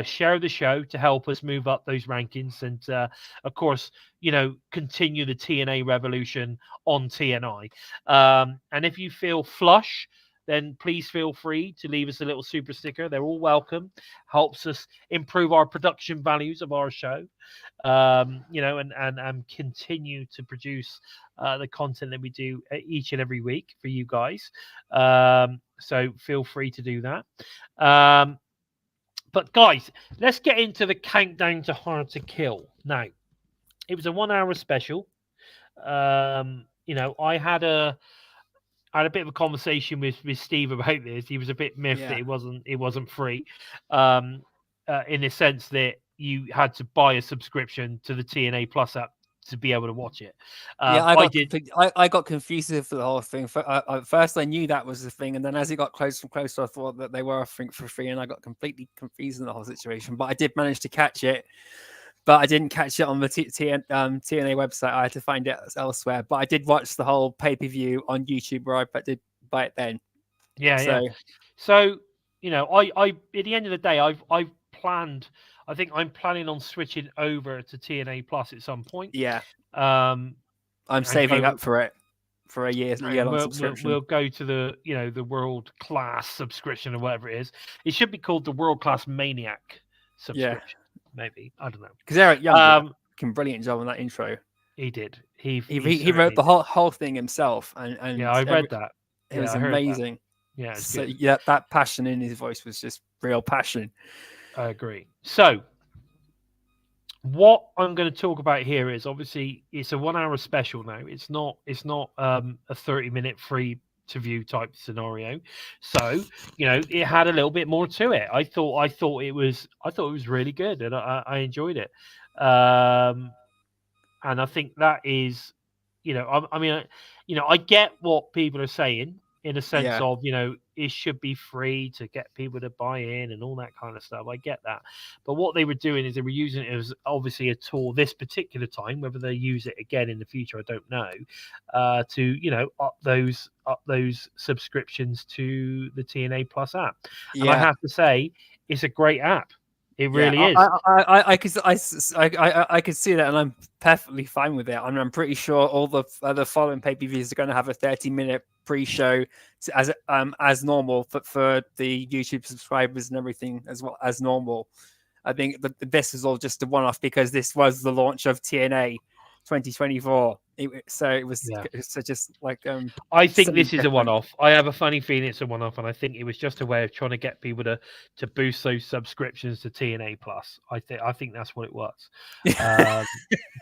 share the show to help us move up those rankings, and of course, continue the TNA revolution on TNI. And if you feel flush, then please feel free to leave us a little super sticker. They're all welcome. Helps us improve our production values of our show, and continue to produce the content that we do each and every week for you guys. So feel free to do that. But guys, let's get into the countdown to Hard to Kill. Now, it was a 1 hour special. I had a bit of a conversation with Steve about this. He was a bit miffed that it wasn't free, in the sense that you had to buy a subscription to the TNA Plus app to be able to watch it. I got confused with the whole thing. At first, I knew that was the thing, and then as it got closer and closer, I thought that they were offering for free, and I got completely confused in the whole situation. But I did manage to catch it. But I didn't catch it on the TNA website. I had to find it elsewhere. But I did watch the whole pay-per-view on YouTube where I did buy it then. So, I at the end of the day, I've planned. I think I'm planning on switching over to TNA Plus at some point. Yeah. I'm saving up for it for a year-long subscription. We'll go to the world class subscription or whatever it is. It should be called the World Class Maniac subscription. Yeah. Maybe, I don't know, because Eric Young did a brilliant job on that intro. He did. He wrote the whole thing himself, and yeah, I read that. It was amazing. Yeah, so that passion in his voice was just real passion. I agree. So, what I'm going to talk about here is obviously it's a 1 hour special now. It's not a 30-minute free to view type scenario, so it had a little bit more to it. I thought it was really good, and I enjoyed it, and I think that is, I get what people are saying in a sense of it should be free to get people to buy in and all that kind of stuff. I get that, but what they were doing is they were using it as obviously a tool this particular time. Whether they use it again in the future, I don't know. To up those subscriptions to the TNA Plus app. And I have to say, it's a great app. It really is. I could see that, and I'm perfectly fine with it. And I'm pretty sure all the following pay-per-views are going to have a 30-minute pre-show as normal for the YouTube subscribers and everything as well as normal. I think this is all just a one-off because this was the launch of TNA 2024. It was just like I think this is a one-off. I have a funny feeling it's a one-off, and I think it was just a way of trying to get people to boost those subscriptions to TNA Plus. I think that's what it was.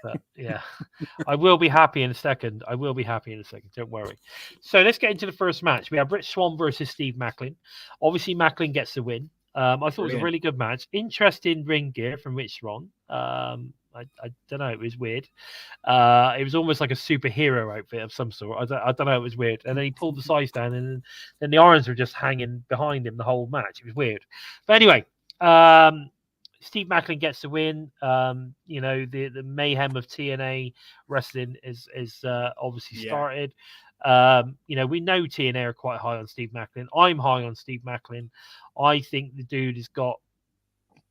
But yeah, I will be happy in a second. Don't worry. So let's get into the first match. We have Rich Swann versus Steve Macklin. Obviously, Macklin gets the win. I thought it was a really good match. Interesting ring gear from Rich Swann. I don't know. It was weird. It was almost like a superhero outfit of some sort. I don't know. It was weird. And then he pulled the sides down, and then the arms were just hanging behind him the whole match. It was weird. But anyway, Steve Macklin gets the win. The mayhem of TNA Wrestling is obviously started. We know TNA are quite high on Steve Macklin. I'm high on Steve Macklin. I think the dude has got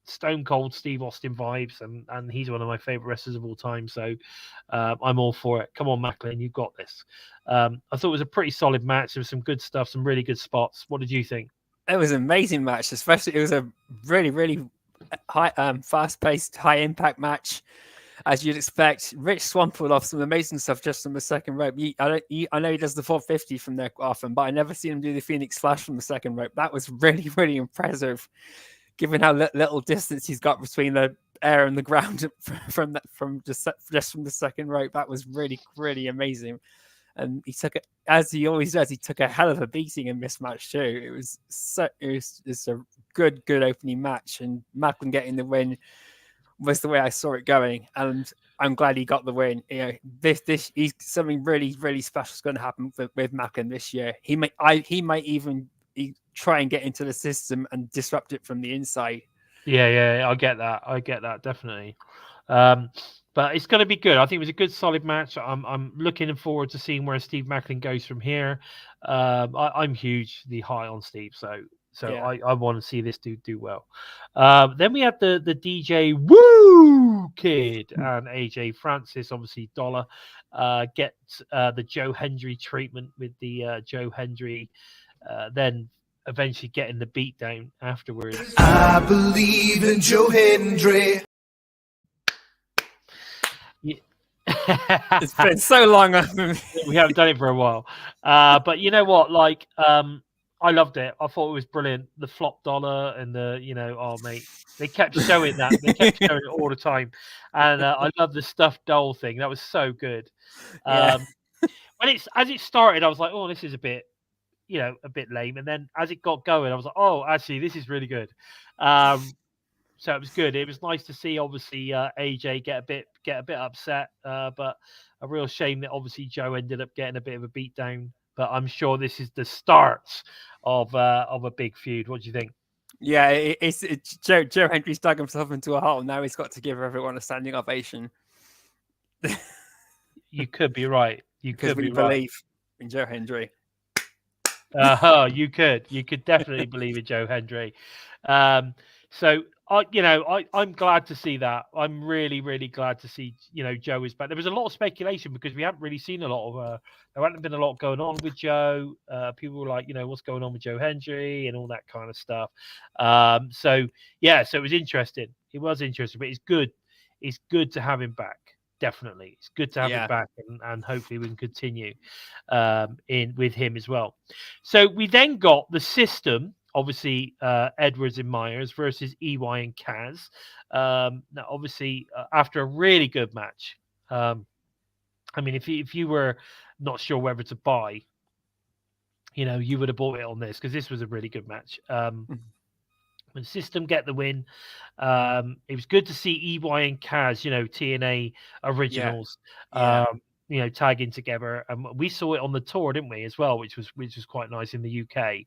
Stone Cold Steve Austin vibes, and he's one of my favorite wrestlers of all time. So I'm all for it. Come on, Macklin, you've got this. I thought it was a pretty solid match. There was some good stuff, some really good spots. What did you think? It was an amazing match, especially it was a really, really high, fast-paced, high-impact match. As you'd expect, Rich Swann pulled off some amazing stuff just from the second rope. I know he does the 450 from there often, but I never seen him do the Phoenix Splash from the second rope. That was really, really impressive, given how little distance he's got between the air and the ground from just from the second rope. That was really, really amazing. And he took it, as he always does, he took a hell of a beating in this match too. It was just a good opening match, and Macklin getting the win was the way I saw it going, and I'm glad he got the win. He's something really, really special is going to happen with Macklin this year. He might even try and get into the system and disrupt it from the inside. Yeah, I get that definitely. But it's going to be good. I think it was a good, solid match. I'm looking forward to seeing where Steve Macklin goes from here. I'm hugely high on Steve, so Yeah. I want to see this dude do well. Then we had the DJ Woo Kid and AJ Francis, obviously Dollar, get the Joe Hendry treatment with the Joe Hendry, then eventually getting the beatdown afterwards. I believe in Joe Hendry. It's been so long. We haven't done it for a while. But you know what? Like, I loved it. I thought it was brilliant. The flop dollar and oh mate, they kept showing that. They kept showing it all the time. And I love the stuffed doll thing. That was so good. Yeah. As it started, I was like, oh, this is a bit lame. And then as it got going, I was like, oh, actually, this is really good. So it was good. It was nice to see, obviously, AJ get a bit upset, but a real shame that obviously Joe ended up getting a bit of a beatdown. But I'm sure this is the start of a big feud. What do you think? Yeah, it's Joe Hendry's dug himself into a hole. Now he's got to give everyone a standing ovation. You could be right. You could be right. Believe in Joe Hendry. You could definitely believe in Joe Hendry. So I'm glad to see that. I'm really, really glad to see Joe is back. There was a lot of speculation because we haven't really seen a lot of there hadn't been a lot going on with Joe. People were like, what's going on with Joe Hendry and all that kind of stuff. So it was interesting. It was interesting, but it's good. It's good to have him back. Definitely, it's good to have him back, and hopefully we can continue with him as well. So we then got the system. Obviously, Edwards and Myers versus EY and Kaz. Now, obviously, after a really good match. I mean, if you were not sure whether to buy, you would have bought it on this because this was a really good match. When System get the win, it was good to see EY and Kaz, TNA originals, tagging together. And we saw it on the tour, didn't we, as well, which was quite nice in the UK.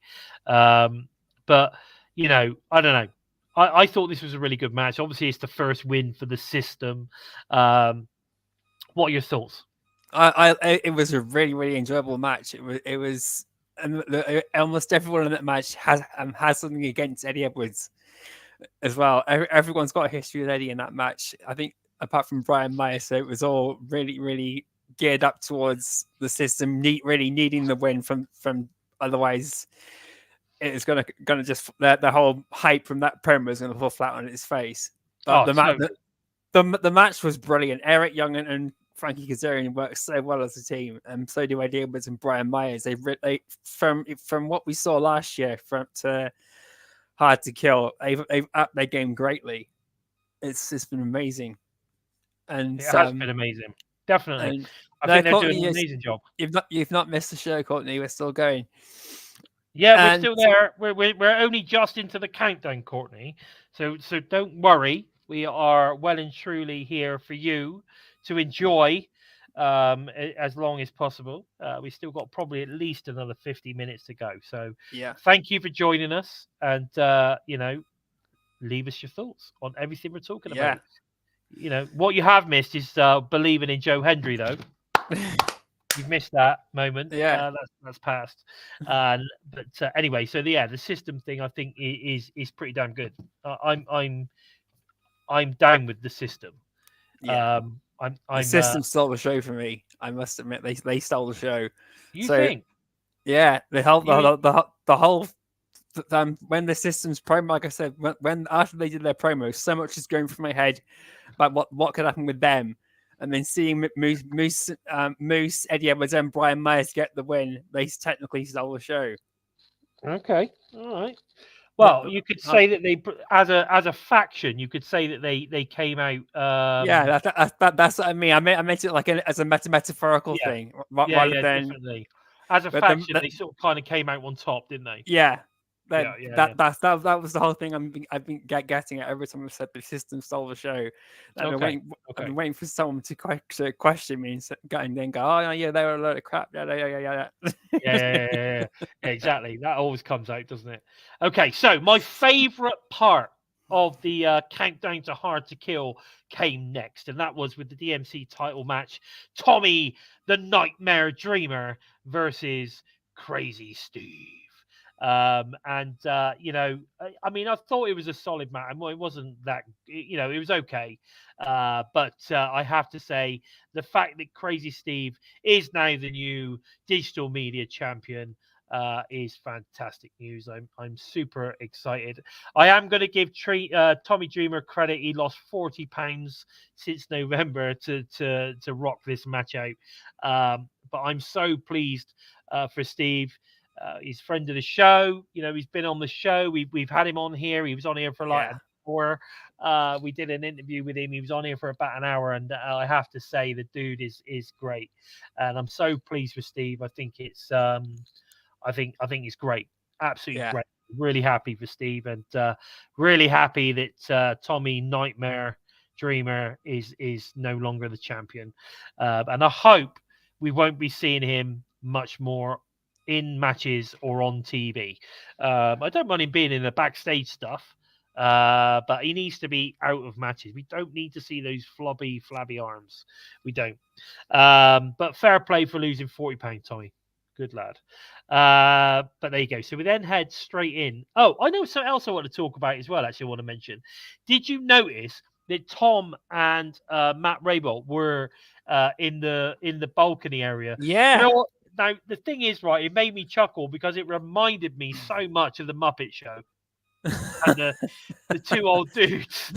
But I don't know. I thought this was a really good match. Obviously, it's the first win for the System. What are your thoughts? It was a really, really enjoyable match. It was almost everyone in that match has something against Eddie Edwards as well. Everyone's got a history with Eddie in that match. I think apart from Brian Myers, so it was all really, really geared up towards the System really needing the win from otherwise it's gonna just the whole hype from that promo is gonna fall flat on its face. But the match was brilliant. Eric Young and Frankie Kazarian worked so well as a team, and so do Eddie Edwards and Brian Myers. They from what we saw last year to Hard to Kill, they've upped their game greatly. It's been amazing, and it has been amazing. Definitely, I think they're doing an amazing job. You've not missed the show, Courtney. We're still going. Yeah, we're still there. We're only just into the countdown, Courtney. So don't worry. We are well and truly here for you to enjoy as long as possible. We still got probably at least another 50 minutes to go. So thank you for joining us, and leave us your thoughts on everything we're talking about. What you have missed is believing in Joe Hendry, though. You've missed that moment. That's past. But anyway, so the System thing I think is pretty damn good. I'm down with the System. The System stole the show for me. I must admit, they stole the show. You think? Yeah, the whole when the System's promo, like I said, when after they did their promo, so much is going through my head about what could happen with them, and then seeing Moose, Eddie Edwards, and Brian Myers get the win, they technically stole the show. Okay, all right. Well, you could say that they, as a faction, you could say that they came out. That's what I mean. I meant it like as a metaphorical thing, rather than definitely. As a faction, they sort of kind of came out on top, didn't they? Yeah, That was the whole thing I've been getting at every time I've said the system stole the show. I've been waiting for someone to question me and then go, oh yeah, they were a load of crap. Yeah, exactly. That always comes out, doesn't it? Okay, so my favorite part of the countdown to Hard to Kill came next, and that was with the DMC title match: Tommy the Nightmare Dreamer versus Crazy Steve. You know, I mean, I thought it was a solid match. Well, it wasn't that, you know, it was okay. But I have to say, the fact that Crazy Steve is now the new digital media champion is fantastic news. I'm super excited. I am going to give Tommy Dreamer credit. He lost £40 since November to rock this match out. But I'm so pleased for Steve. He's friend of the show. You know, he's been on the show. We've had him on here. He was on here for like an hour. We did an interview with him. He was on here for about an hour, and I have to say the dude is great. And I'm so pleased with Steve. I think it's I think it's great. Absolutely great. Really happy for Steve, and really happy that Tommy Nightmare Dreamer is no longer the champion. And I hope we won't be seeing him much more in matches or on TV. I don't mind him being in the backstage stuff, but he needs to be out of matches. We don't need to see those flabby arms. We don't. But fair play for losing £40, Tommy. Good lad. But there you go. So we then head straight in. Oh, I know something else I want to talk about as well. Actually, I want to mention. Did you notice that Tom and Matt Rabel were in the balcony area? Yeah. You know what? Now, the thing is, right, it made me chuckle because it reminded me so much of the Muppet Show. And the two old dudes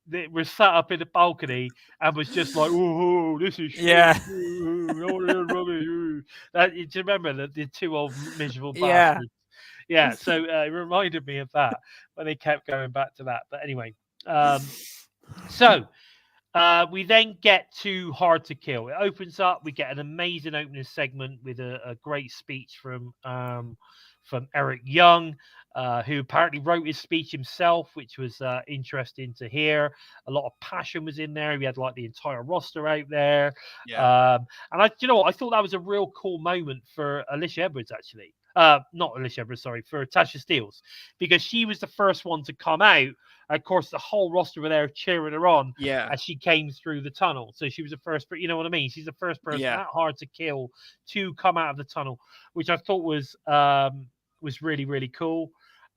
that were sat up in the balcony and was just like, oh, this is shit. Yeah. Do you remember the two old miserable bastards? Yeah. So it reminded me of that when they kept going back to that. But anyway, so we then get to Hard to Kill. It opens up. We get an amazing opening segment with a great speech from Eric Young, who apparently wrote his speech himself, which was interesting to hear. A lot of passion was in there. We had like the entire roster out there. Yeah. And you know what? I thought that was a real cool moment for Alicia Edwards, actually. Not Alicia Edwards, sorry, for Tasha Steelz, because she was the first one to come out. Of course, the whole roster were there cheering her on as she came through the tunnel. So she was the first, you know what I mean? She's the first person that Hard to Kill to come out of the tunnel, which I thought was really, really cool.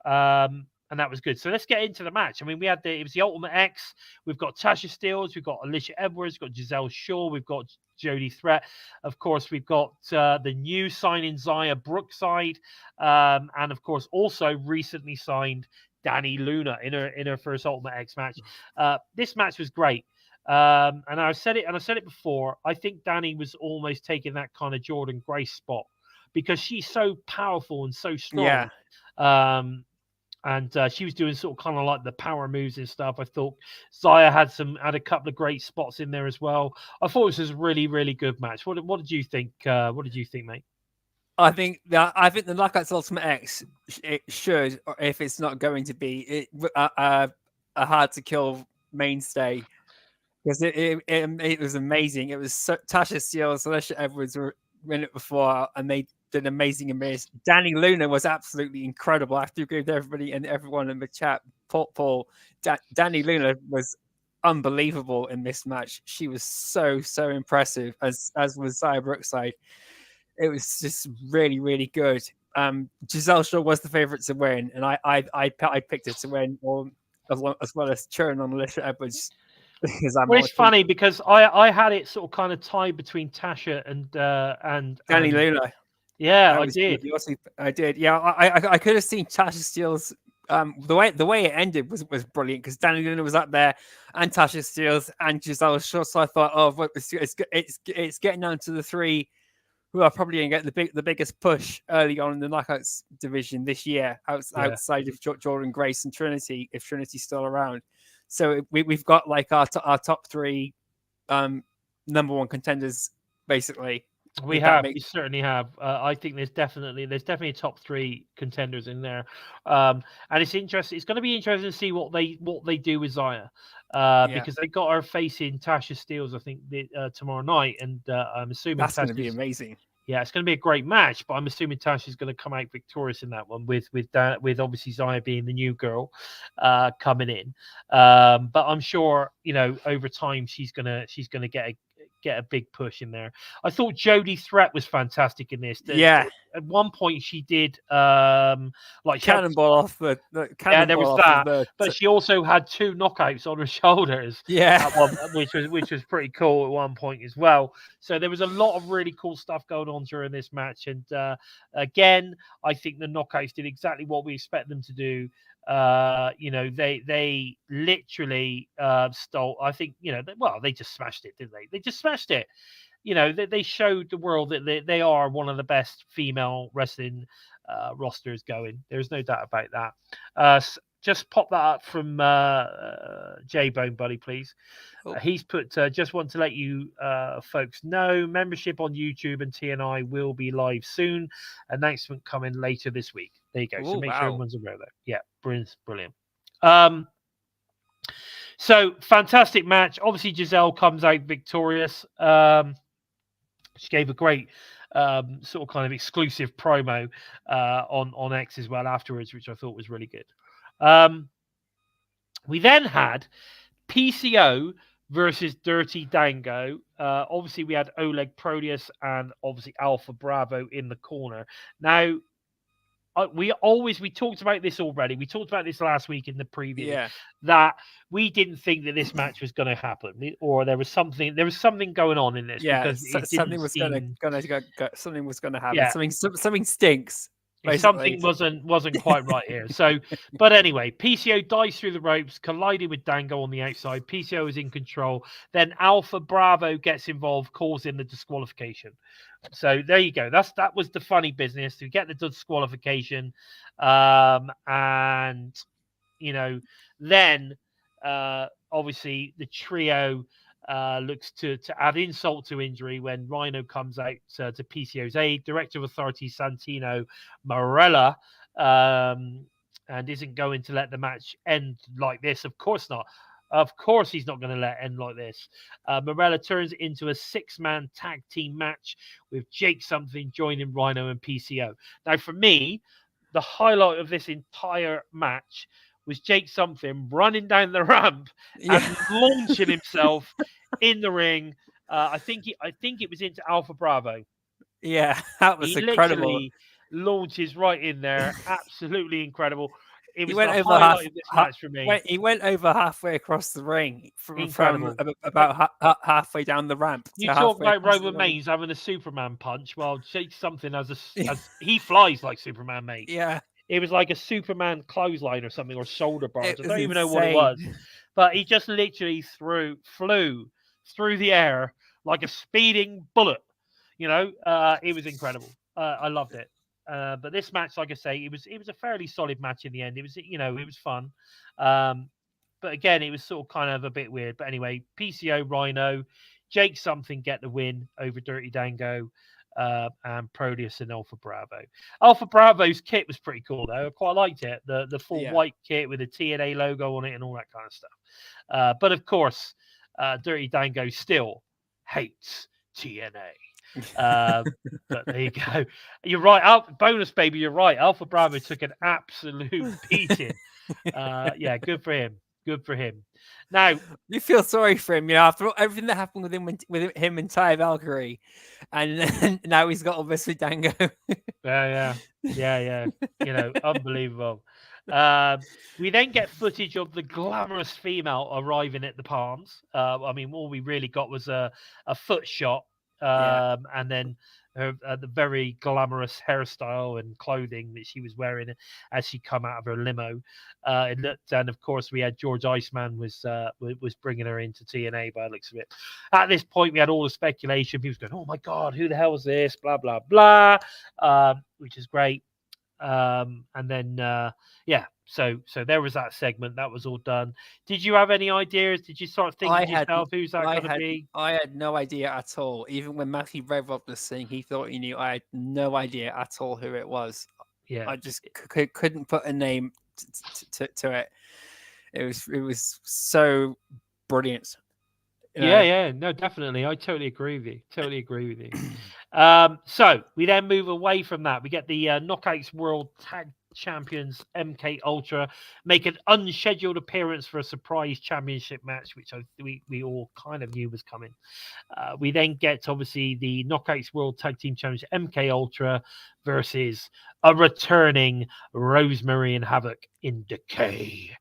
And that was good. So let's get into the match. I mean, it was the Ultimate X. We've got Tasha Steelz, we've got Alicia Edwards, we've got Giselle Shaw, we've got Jody Threat. Of course, we've got the new signing Zaya Brookside, and of course, also recently signed Danny Luna in her first Ultimate X match. This match was great. And I said it before. I think Danny was almost taking that kind of Jordan Grace spot because she's so powerful and so strong. And she was doing sort of kind of like the power moves and stuff. I thought Zaya had a couple of great spots in there as well. I thought this was a really, really good match. What did you think? What did you think, mate? I think the Knockouts Ultimate X, it should, or if it's not going to be, a Hard to Kill mainstay, because it was amazing. It was Tasha Steelz, Alicia Edwards were in it before, and they did amazing. Danny Luna was absolutely incredible. I have to agree with everybody and everyone in the chat. Paul, Danny Luna was unbelievable in this match. She was so impressive, as was Zaya Brookside. It was just really, really good. Giselle Shaw was the favorite to win, and I picked it to win, as well as cheering on Alicia Edwards. Well, it's funny because I had it sort of kind of tied between Tasha and Danny Luna. Yeah, I did. I did. Yeah, I could have seen Tasha Steelz. The way it ended was brilliant because Danny Luna was up there and Tasha Steelz and Giselle Shaw. So I thought, well, it's getting down to the three who are probably going to get the biggest push early on in the Knockouts division this year, outside of Jordan Grace and Trinity, if Trinity's still around. So we've got like our top three number one contenders, basically. We certainly have. I think there's definitely a top 3 contenders in there, and it's interesting. It's going to be interesting to see what they do with Zaya, because they got her facing Tasha Steelz, I think, tomorrow night, and I'm assuming that's going to be amazing. Yeah, it's going to be a great match, but I'm assuming Tasha's going to come out victorious in that one with obviously Zaya being the new girl coming in. But I'm sure, over time she's gonna get a big push in there. I thought Jodie Threat was fantastic in this. At one point she did like cannonball off the there was that, but she also had 2 knockouts on her shoulders. Which was pretty cool at one point as well. So there was a lot of really cool stuff going on during this match, and again, I think the knockouts did exactly what we expect them to do. They literally stole. I think they just smashed it, didn't they? They just smashed it. They showed the world that they are one of the best female wrestling rosters going. There's no doubt about that. Just pop that up from J-Bone, buddy, please. He's put, just want to let you folks know, membership on YouTube and TNI will be live soon. Announcement coming later this week. There you go. So make sure everyone's aware of that. Yeah, brilliant. So fantastic match. Obviously, Giselle comes out victorious. She gave a great sort of kind of exclusive promo on X as well afterwards, which I thought was really good. We then had PCO versus Dirty Dango. Obviously, we had Oleg Proteus and obviously Alpha Bravo in the corner. Now, we talked about this already. We talked about this last week in the preview. That we didn't think that this match was going to happen, or there was something going on in this. Because something was going to happen. Something stinks. Basically. Something wasn't quite right here. So, but anyway, PCO dives through the ropes, collided with Dango on the outside. PCO is in control. Then Alpha Bravo gets involved, causing the disqualification. So there you go. That was the funny business to get the disqualification, and then obviously the trio looks to add insult to injury when Rhino comes out to PCO's aid. Director of Authority Santino Marella and isn't going to let the match end like this. Of course not. Of course he's not going to let it end like this. Marella turns it into a 6-man tag team match with Jake Something joining Rhino and PCO. Now, for me, the highlight of this entire match was Jake Something running down the ramp and launching himself in the ring. I think it was into Alpha Bravo. Yeah, that was incredible. Literally launches right in there. Absolutely incredible. It was the highlight of this match for me. He went over halfway across the ring from about halfway down the ramp. You talk about Roman Reigns having a Superman punch. Well, Jake Something he flies like Superman, mate. Yeah. It was like a Superman clothesline or something, or shoulder bars. I don't even know what it was. But he just literally flew through the air like a speeding bullet. It was incredible. I loved it. But this match, like I say, it was a fairly solid match in the end. It was, it was fun. But again, it was sort of kind of a bit weird. But anyway, PCO, Rhino, Jake Something get the win over Dirty Dango. And Proteus and Alpha Bravo. Alpha Bravo's kit was pretty cool though. I quite liked it. The full white kit with the TNA logo on it and all that kind of stuff. But of course, Dirty Dango still hates TNA. But there you go. You're right. Bonus baby, you're right. Alpha Bravo took an absolute beating. Good for him. Good for him. Now you feel sorry for him, after everything that happened with him and Ty Valkyrie, and now he's got all this with Dango. Yeah. Unbelievable. We then get footage of the glamorous female arriving at the Palms. All we really got was a foot shot, and then the very glamorous hairstyle and clothing that she was wearing as she come out of her limo. And of course, we had George Iceman was bringing her into TNA by the looks of it. At this point, we had all the speculation. People going, "Oh my God, who the hell is this?" Blah blah blah, which is great. And then so there was that segment. That was all done. Did you have any ideas? Did you start thinking to yourself, who's that going to be? I had no idea at all. Even when Matthew Redroth was saying he thought he knew, I had no idea at all who it was. Yeah, I just couldn't put a name to it. It was so brilliant. yeah, no, definitely. I totally agree with you. So we then move away from that. We get the Knockouts World Tag Champions MK Ultra make an unscheduled appearance for a surprise championship match, which we all kind of knew was coming. We then get obviously the Knockouts World Tag Team Challenge MK Ultra versus a returning Rosemary and Havoc in Decay.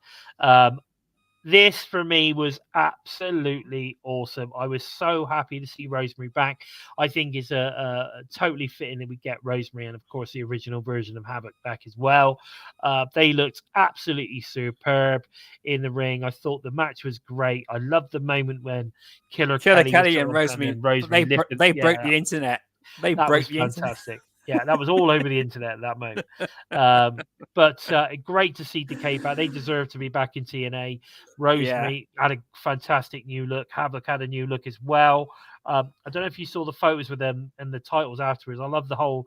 This for me was absolutely awesome. I was so happy to see Rosemary back. I think it's a totally fitting that we get Rosemary and, of course, the original version of Havoc back as well. They looked absolutely superb in the ring. I thought the match was great. I loved the moment when Killer Kelly and Rosemary lifted, they broke the internet. That was fantastic. Yeah, that was all over the internet at that moment. But great to see Decay back. They deserve to be back in TNA. Rosemary had a fantastic new look. Havoc had a new look as well. I don't know if you saw the photos with them and the titles afterwards. I love the whole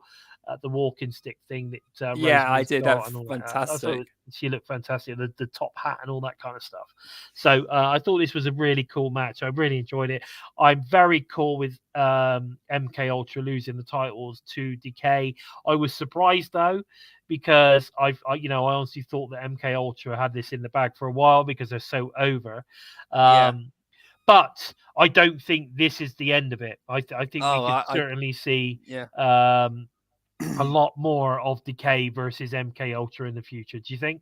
the walking stick thing that I did. That's fantastic. She looked fantastic. The top hat and all that kind of stuff. So I thought this was a really cool match. I really enjoyed it. I'm very cool with MK Ultra losing the titles to Decay. I was surprised though, because I honestly thought that MK Ultra had this in the bag for a while because they're so over. But I don't think this is the end of it. I think we could certainly see a lot more of Decay versus MK Ultra in the future. Do you think?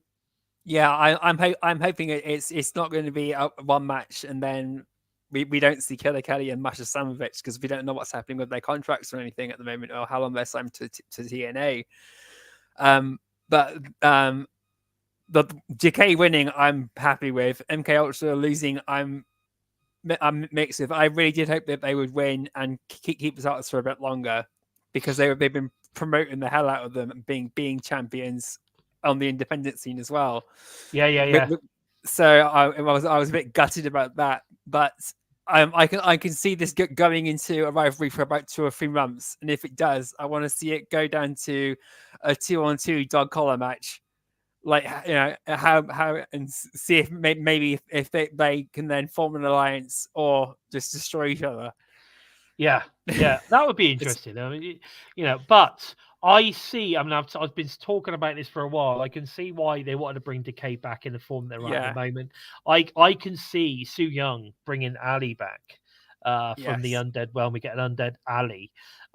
Yeah, I'm hoping it's not going to be one match and then we don't see Killer Kelly and Masha Samovich because we don't know what's happening with their contracts or anything at the moment or how long they're signed to TNA. But the Decay winning, I'm happy with. MK Ultra losing, I'm mixed with. I really did hope that they would win and keep the titles for a bit longer because they've been promoting the hell out of them and being champions on the independent scene as well. Yeah. So I was a bit gutted about that, but I can see this going into a rivalry for about 2 or 3 months, and if it does, I want to see it go down to a 2-on-2 dog collar match, like how and see if maybe if they can then form an alliance or just destroy each other. Yeah, that would be interesting. I mean, but I see. I mean, I've been talking about this for a while. I can see why they wanted to bring Decay back in the form they're at the moment. I can see Su Yung bringing Ali back from the Undead Realm. We get an Undead Ali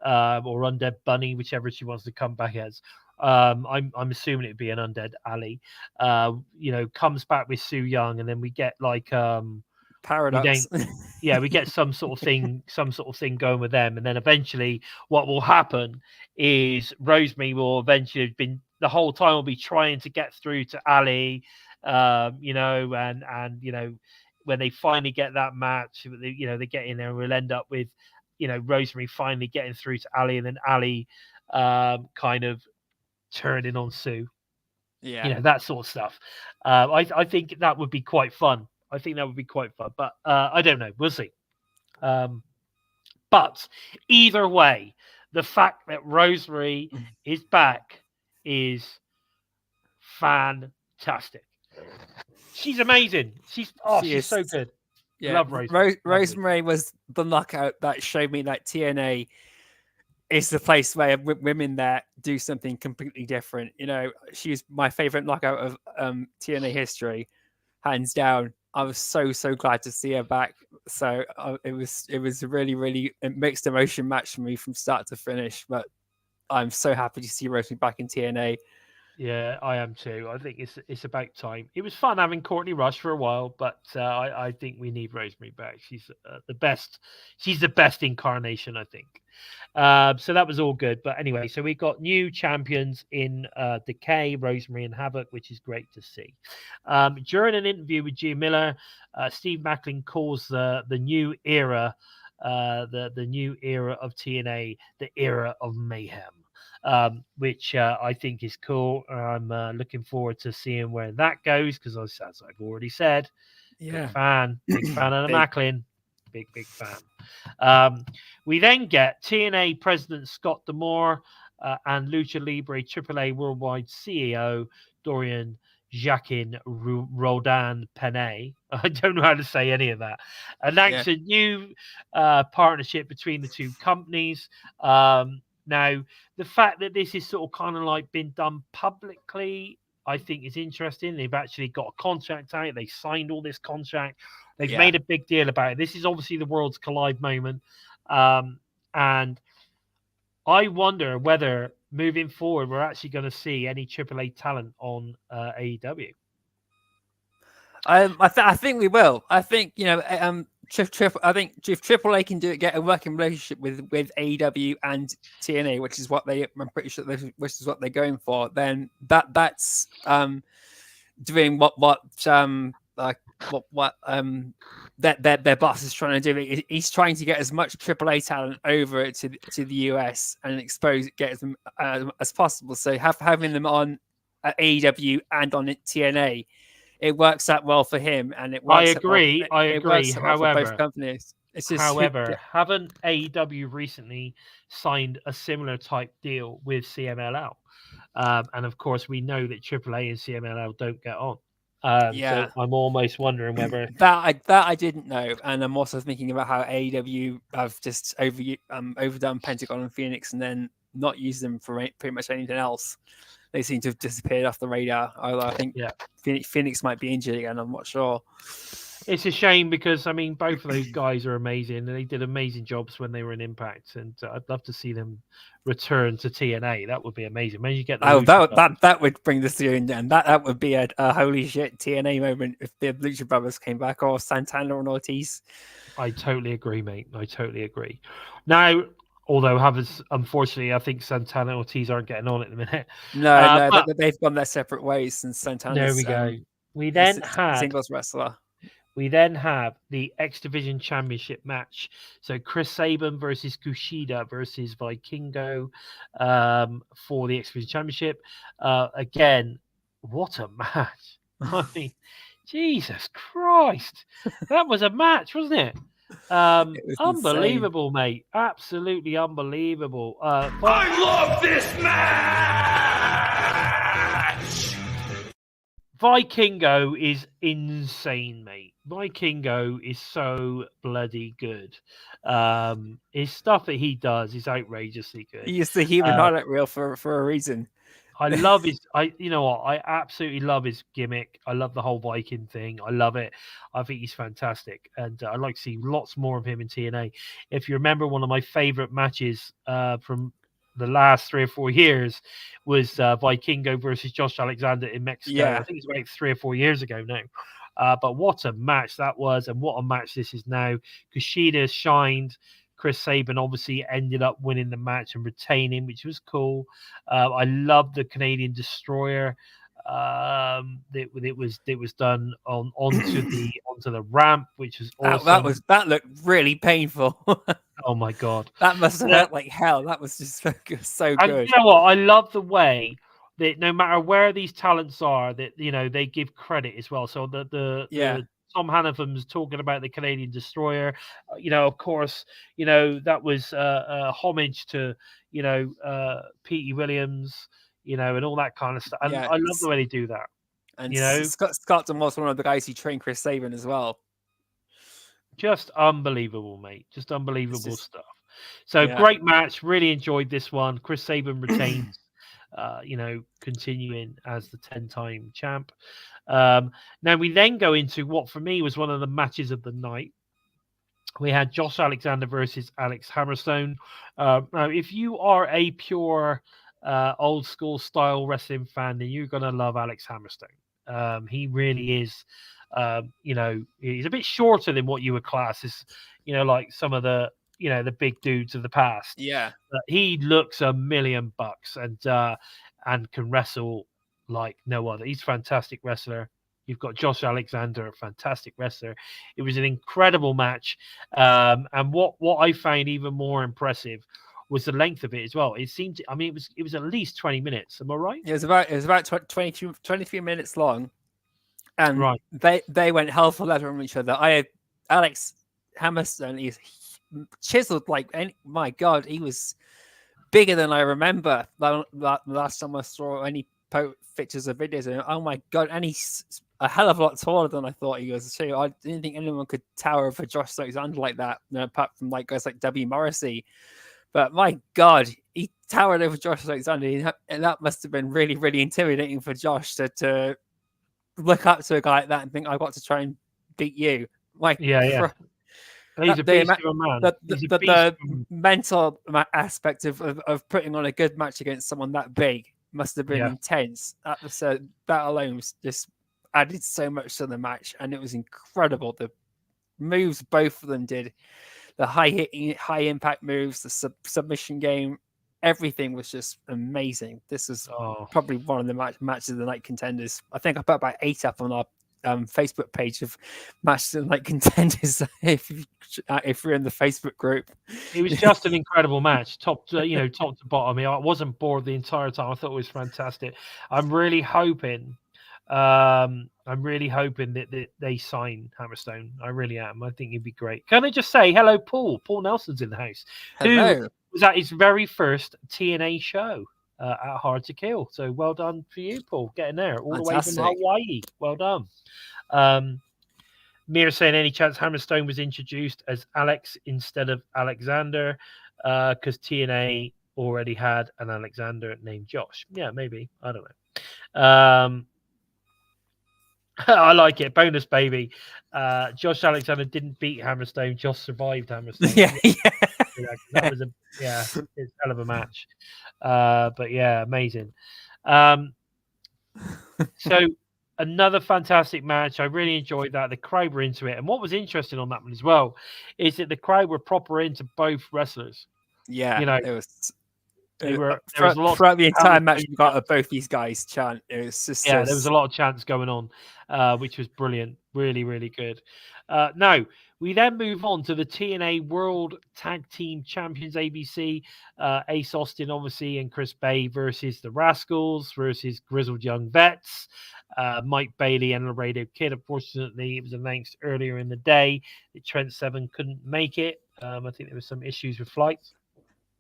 or Undead Bunny, whichever she wants to come back as. I'm assuming it'd be an Undead Ali. Comes back with Su Yung, and then we get like Paradox. We get some sort of thing going with them, and then eventually what will happen is Rosemary will eventually the whole time will be trying to get through to Ali, and when they finally get that match, they get in there and we'll end up with Rosemary finally getting through to Ali, and then Ali kind of turning on Sue, that sort of stuff. I think that would be quite fun. But I don't know. We'll see. But either way, the fact that Rosemary is back is fantastic. She's amazing. She's so good. Yeah, love Rosemary. Rosemary was the knockout that showed me that TNA is the place where women that do something completely different. She's my favorite knockout of TNA history, hands down. I was so glad to see her back. So it was a really, really mixed emotion match for me from start to finish. But I'm so happy to see Rosemary back in TNA. Yeah, I am too. I think it's about time. It was fun having Courtney Rush for a while, but I think we need Rosemary back. She's the best. She's the best incarnation, I think. So that was all good. But anyway, so we got new champions in Decay, Rosemary and Havoc, which is great to see. During an interview with Gia Miller, Steve Macklin calls the new era, the new era of TNA, the era of mayhem. which I think is cool. I'm looking forward to seeing where that goes because, as I've already said, big fan of the Macklin. Big fan. We then get TNA President Scott D'Amore and Lucha Libre AAA Worldwide CEO Dorian Jacquin Rodan Pene. I don't know how to say any of that. Announced a new partnership between the two companies. Now, the fact that this is sort of kind of like been done publicly, I think is interesting. They've actually got a contract out. They signed all this contract. They've made a big deal about it. This is obviously the Worlds Collide moment. And I wonder whether moving forward, we're actually going to see any AAA talent on AEW. I think we will. I think, you know, I think if AAA can do it, get a working relationship with AEW and TNA, which is what I'm pretty sure which is what they're going for, then that's doing what their boss is trying to do. He's trying to get as much AAA talent over to the US and get them as possible. So having them on AEW and on TNA, it works out well for him, and it works. I agree. However, for both companies. Haven't AEW recently signed a similar type deal with CMLL? And of course, we know that AAA and CMLL don't get on. So I'm almost wondering whether that I didn't know, and I'm also thinking about how AEW have just overdone Pentagon and Phoenix, and then not used them for pretty much anything else. They seem to have disappeared off the radar. Although I think Phoenix might be injured again. I'm not sure. It's a shame because, I mean, both of those guys are amazing. And they did amazing jobs when they were in Impact. And I'd love to see them return to TNA. That would be amazing. Maybe you get that would bring the series down. That would be a holy shit TNA moment if the Lucha Brothers came back, or Santana and Ortiz. I totally agree, mate. I totally agree. Now, although unfortunately, I think Santana and Ortiz aren't getting on at the minute. No, they've gone their separate ways since Santana. There we go. We then had singles wrestler. We then have the X Division Championship match. So Chris Sabin versus Kushida versus Vikingo for the X Division Championship. Again, what a match. I mean, Jesus Christ. That was a match, wasn't it? It unbelievable, insane. Mate. Absolutely unbelievable. I love this match! Vikingo is insane, mate. Vikingo is so bloody good. His stuff that he does is outrageously good. He used the human highlight reel for a reason. I love you know what? I absolutely love his gimmick. I love the whole Viking thing. I love it. I think he's fantastic. And I'd like to see lots more of him in TNA. If you remember, one of my favorite matches from the last 3 or 4 years was Vikingo versus Josh Alexander in Mexico. Yeah. I think it's about 3 or 4 years ago now. But what a match that was, and what a match this is now. Kushida shined. Chris Sabin obviously ended up winning the match and retaining, which was cool. I love the Canadian Destroyer. It was done onto the ramp, which was awesome. That looked really painful. Oh my god, that must have hurt like hell. That was just so good. And you know what? I love the way that no matter where these talents are, that they give credit as well. So the Tom Hannafam's talking about the Canadian Destroyer. Of course, that was a homage to Petey Williams, and all that kind of stuff. And I love the way they do that. And Scott was one of the guys who trained Chris Sabin as well. Just unbelievable, mate. Just unbelievable stuff. So great match. Really enjoyed this one. Chris Sabin retains, continuing as the 10-time champ. Now we then go into what for me was one of the matches of the night. We had Josh Alexander versus Alex Hammerstone. Now, if you are a pure old school style wrestling fan, then you're gonna love Alex Hammerstone. He really is. He's a bit shorter than what you would class as, like some of the big dudes of the past. Yeah, but he looks $1,000,000 and can wrestle like no other. He's a fantastic wrestler. You've got Josh Alexander, a fantastic wrestler. It was an incredible match. And what I found even more impressive was the length of it as well. It seemed, I mean, it was at least 20 minutes. Am I right? It was about 23 minutes long, and Right. they went hell for leather on each other. I had Alex Hammerstone. He's chiseled my God, he was bigger than I remember. Last time I saw any pictures or videos, and oh my God, and he's a hell of a lot taller than I thought he was. So I didn't think anyone could tower over Josh Alexander like that, apart from like guys like W. Morrissey. But my God, he towered over Josh Alexander, and that must have been really, really intimidating for Josh to look up to a guy like that and think, I've got to try and beat you. Like, Yeah. He's a beast of a man. The mental aspect of putting on a good match against someone that big must have been intense. That alone was just added so much to the match, and it was incredible. The moves both of them did, the high impact moves, the submission game, everything was just amazing. This is probably one of the matches of the night contenders. I think I put about 8 up on our Facebook page of matches of the night contenders. if you're in the Facebook group, it was just an incredible match, top to bottom. I mean, I wasn't bored the entire time. I thought it was fantastic. I'm really hoping that they sign Hammerstone. I really am. I think it'd be great. Can I just say hello, Paul? Paul Nelson's in the house. Hello. Who was at his very first TNA show at Hard to Kill. So well done for you, Paul, getting there all Fantastic. the way from Hawaii. Well done. Mir saying, any chance Hammerstone was introduced as Alex instead of Alexander because TNA already had an Alexander named Josh? Yeah, maybe. I don't know. I like it. Bonus, baby. Josh Alexander didn't beat Hammerstone. Josh survived Hammerstone. Yeah. That was it's a hell of a match. But yeah, amazing. So another fantastic match. I really enjoyed that. The crowd were into it. And what was interesting on that one as well is that the crowd were proper into both wrestlers. Yeah, it was. There was a lot throughout the entire match. You got both these guys chant. It was just there was a lot of chants going on, which was brilliant. Really, really good. Now we then move on to the TNA World Tag Team Champions ABC. Ace Austin, obviously, and Chris Bay versus the Rascals versus Grizzled Young Vets. Mike Bailey and Laredo Kid. Unfortunately, it was announced earlier in the day that Trent Seven couldn't make it. I think there was some issues with flights.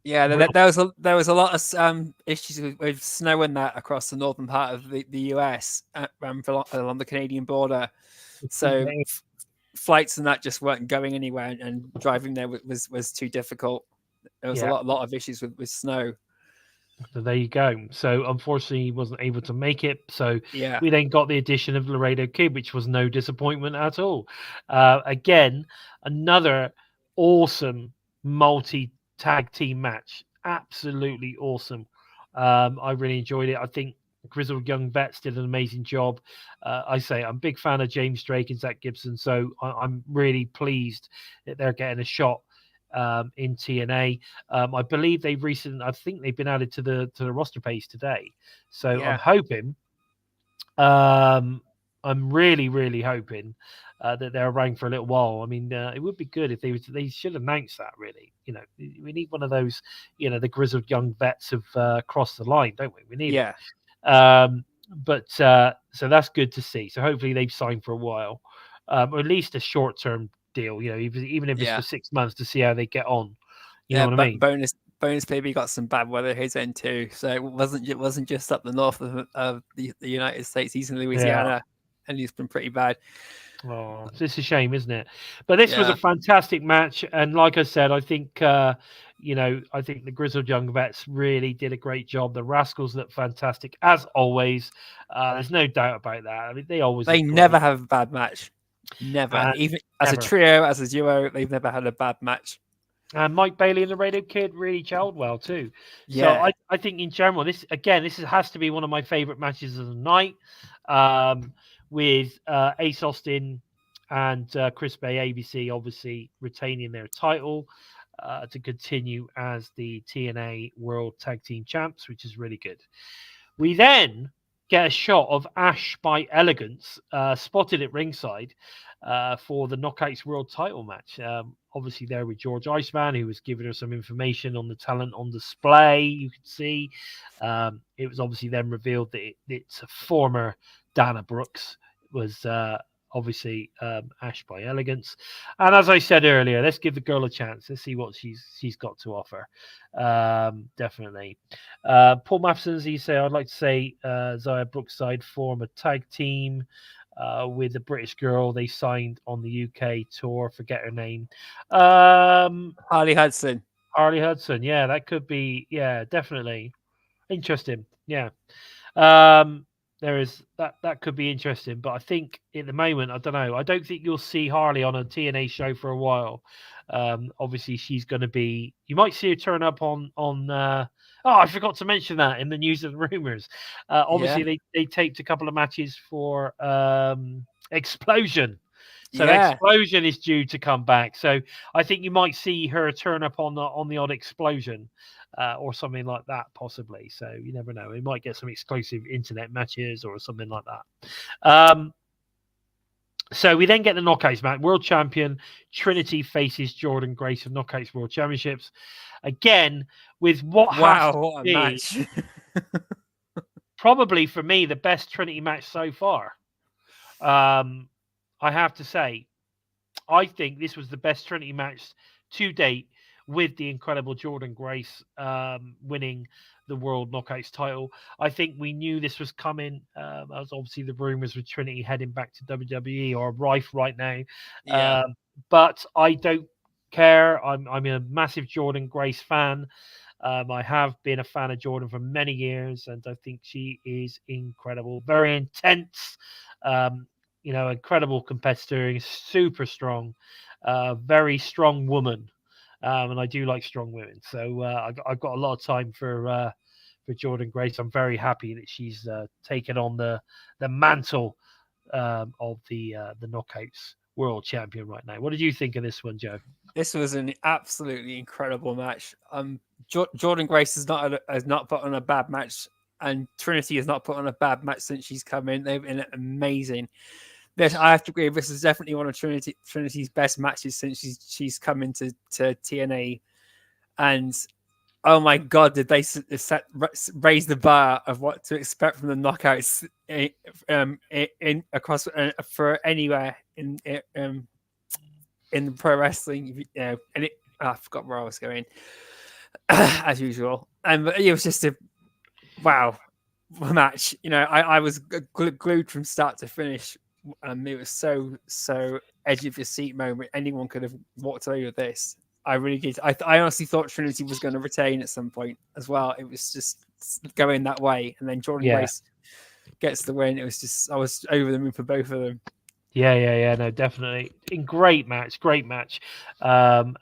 Yeah, there was a lot of issues with snow and that across the northern part of the US along the Canadian border. So flights and that just weren't going anywhere, and driving there was too difficult. There was a lot of issues with snow. So there you go. So unfortunately, he wasn't able to make it. So yeah, we then got the addition of Laredo Kid, which was no disappointment at all. Again, another awesome multi-tag team match. Absolutely awesome. I really enjoyed it. I think Grizzled Young Vets did an amazing job. I'm a big fan of James Drake and Zach Gibson, so I'm really pleased that they're getting a shot in TNA. I believe I think they've been added to the roster page today. So I'm hoping, I'm really, really hoping that they're around for a little while. I mean, it would be good if they should announce that, really. We need one of those, the Grizzled Young Vets have crossed the line, don't we? We need it. But so that's good to see. So hopefully they've signed for a while, or at least a short-term deal, even if it's for 6 months to see how they get on. You know what I mean? Bonus baby got some bad weather his end too, so it wasn't just up the north of the United States. He's in Louisiana, and he's been pretty bad. Oh, it's a shame, isn't it? But this was a fantastic match, and like I said, I think I think the Grizzled Young Vets really did a great job. The Rascals look fantastic as always. There's no doubt about that. I mean, they never have a bad match. Never. Even as a trio, as a duo, they've never had a bad match. And Mike Bailey and the Radio Kid really gelled well too. Yeah. So I think in general, this has to be one of my favorite matches of the night. With Ace Austin and Chris Bay ABC obviously retaining their title to continue as the TNA World Tag Team Champs, which is really good. We then get a shot of Ash by Elegance spotted at ringside for the Knockouts World title match. Obviously, there with George Iceman, who was giving her some information on the talent on display. You could see it was obviously then revealed that it's a former Dana Brooks was obviously Ash by Elegance. And as I said earlier, let's give the girl a chance. Let's see what she's got to offer. Definitely. Paul Matheson's, he said, I'd like to say Zaya Brookside form a tag team with a British girl they signed on the UK tour. Forget her name. Harley Hudson. Harley Hudson. Yeah, that could be. Yeah, definitely. Interesting. Yeah. There is that could be interesting, but I think at the moment, I don't know. I don't think you'll see Harley on a TNA show for a while. Obviously, she's going to be. You might see her turn up on. Oh, I forgot to mention that in the news and rumors. Obviously, they taped a couple of matches for Explosion. So Explosion is due to come back. So I think you might see her turn up on the odd Explosion. Or something like that, possibly. So you never know. We might get some exclusive internet matches or something like that. So we then get the Knockouts match. World Champion Trinity faces Jordan Grace of Knockouts World Championships. Again, with what has to be match. probably for me the best Trinity match so far. I have to say, I think this was the best Trinity match to date, with the incredible Jordan Grace winning the World Knockouts title. I think we knew this was coming, as obviously the rumors with Trinity heading back to WWE are rife right now. But I don't care. I'm a massive Jordan Grace fan. I have been a fan of Jordan for many years, and I think she is incredible, very intense. Incredible competitor, super strong, very strong woman. And I do like strong women, so I've got a lot of time for Jordan Grace. I'm very happy that she's taken on the mantle of the Knockouts World Champion right now. What did you think of this one, Joe? This was an absolutely incredible match. Jordan Grace has not put on a bad match, and Trinity has not put on a bad match since she's come in. They've been amazing. I have to agree. This is definitely one of Trinity's best matches since she's come into TNA, and oh my god, did they raise the bar of what to expect from the Knockouts in across for anywhere in pro wrestling? I forgot where I was going as usual, and it was just a wow match. I was glued from start to finish. It was so edge of your seat moment. Anyone could have walked away with this. I really did. I honestly thought Trinity was going to retain at some point as well. It was just going that way, and then Jordan Grace gets the win. It was just, I was over the moon for both of them. Yeah, no, definitely. Great match. And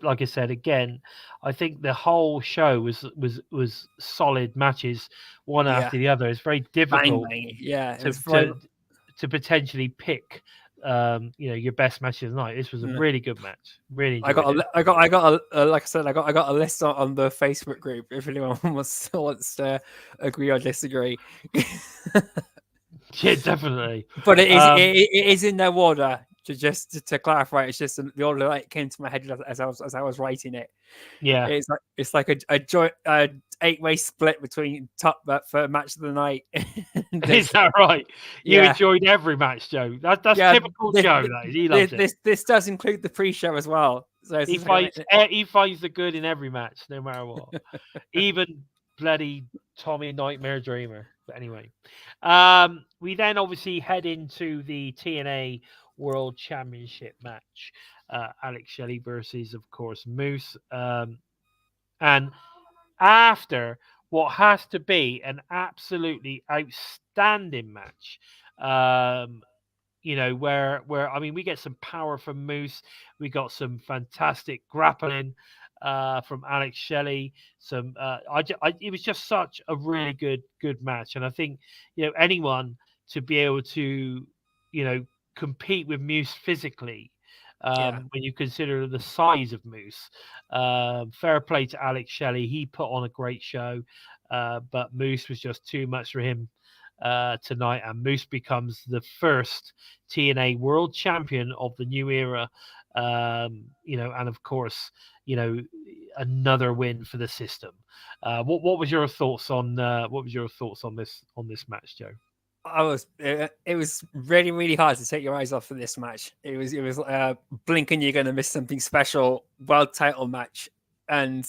like I said again, I think the whole show was solid matches, one after the other. It's very difficult, to potentially pick, your best match of the night. This was a really good match. Really, I got like I said, I got a list on the Facebook group if anyone wants to agree or disagree. Yeah, definitely. But it is in no order. To clarify, it's just the order that came to my head as I was writing it. Yeah, it's like a joint 8-way split between top for match of the night. Is that right? You enjoyed every match, Joe. That's typical Joe. That is. He loves it. This does include the pre-show as well. So he finds the good in every match, no matter what. Even bloody Tommy Nightmare Dreamer. But anyway, we then obviously head into the TNA World Championship match. Alex Shelley versus, of course, Moose. And after what has to be an absolutely outstanding match, where I mean, we get some power from Moose, we got some fantastic grappling from Alex Shelley. It was just such a really good match, and I think anyone to be able to compete with Moose physically. When you consider the size of Moose, fair play to Alex Shelley. He put on a great show, but Moose was just too much for him tonight, and Moose becomes the first TNA World Champion of the new era. And of course, another win for the system. What was your thoughts on this match, Joe? It was really, really hard to take your eyes off of this match. It was blink and you're going to miss something special. World title match, and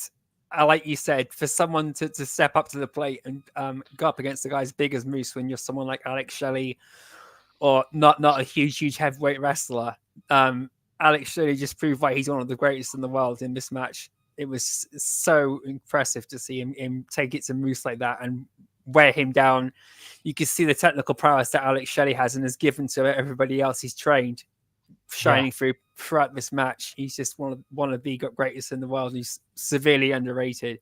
like you said, for someone to step up to the plate and go up against the guy as big as Moose when you're someone like Alex Shelley, or not a huge heavyweight wrestler. Alex Shelley just proved why he's one of the greatest in the world in this match. It was so impressive to see him take it to Moose like that and wear him down. You can see the technical prowess that Alex Shelley has and has given to everybody else he's trained, shining through throughout this match. He's just one of the greatest in the world. He's severely underrated.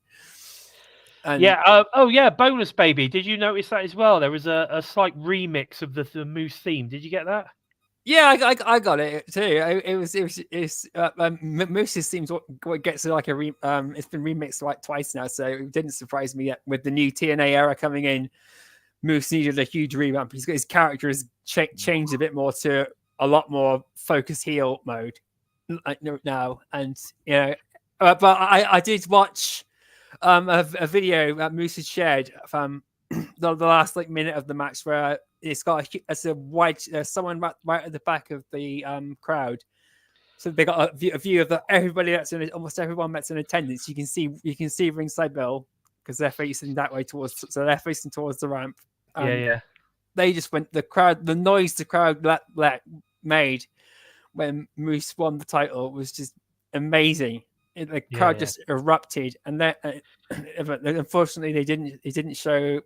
And bonus baby. Did you notice that as well? There was a slight remix of the Moose theme. Did you get that? Yeah, I got it too. It was Moose's seems what gets like it's been remixed like twice now, so it didn't surprise me yet. With the new TNA era coming in, Moose needed a huge revamp. His character has changed a bit more to a lot more focused heel mode now, and but I did watch a video that Moose had shared from the last minute of the match where it's got a wide someone right at the back of the crowd, so they got a view of everybody almost everyone that's in attendance. You can see ringside Bill because they're facing that way towards the ramp. They just went the noise the crowd made when Moose won the title was just amazing. The crowd just erupted, and then unfortunately they didn't show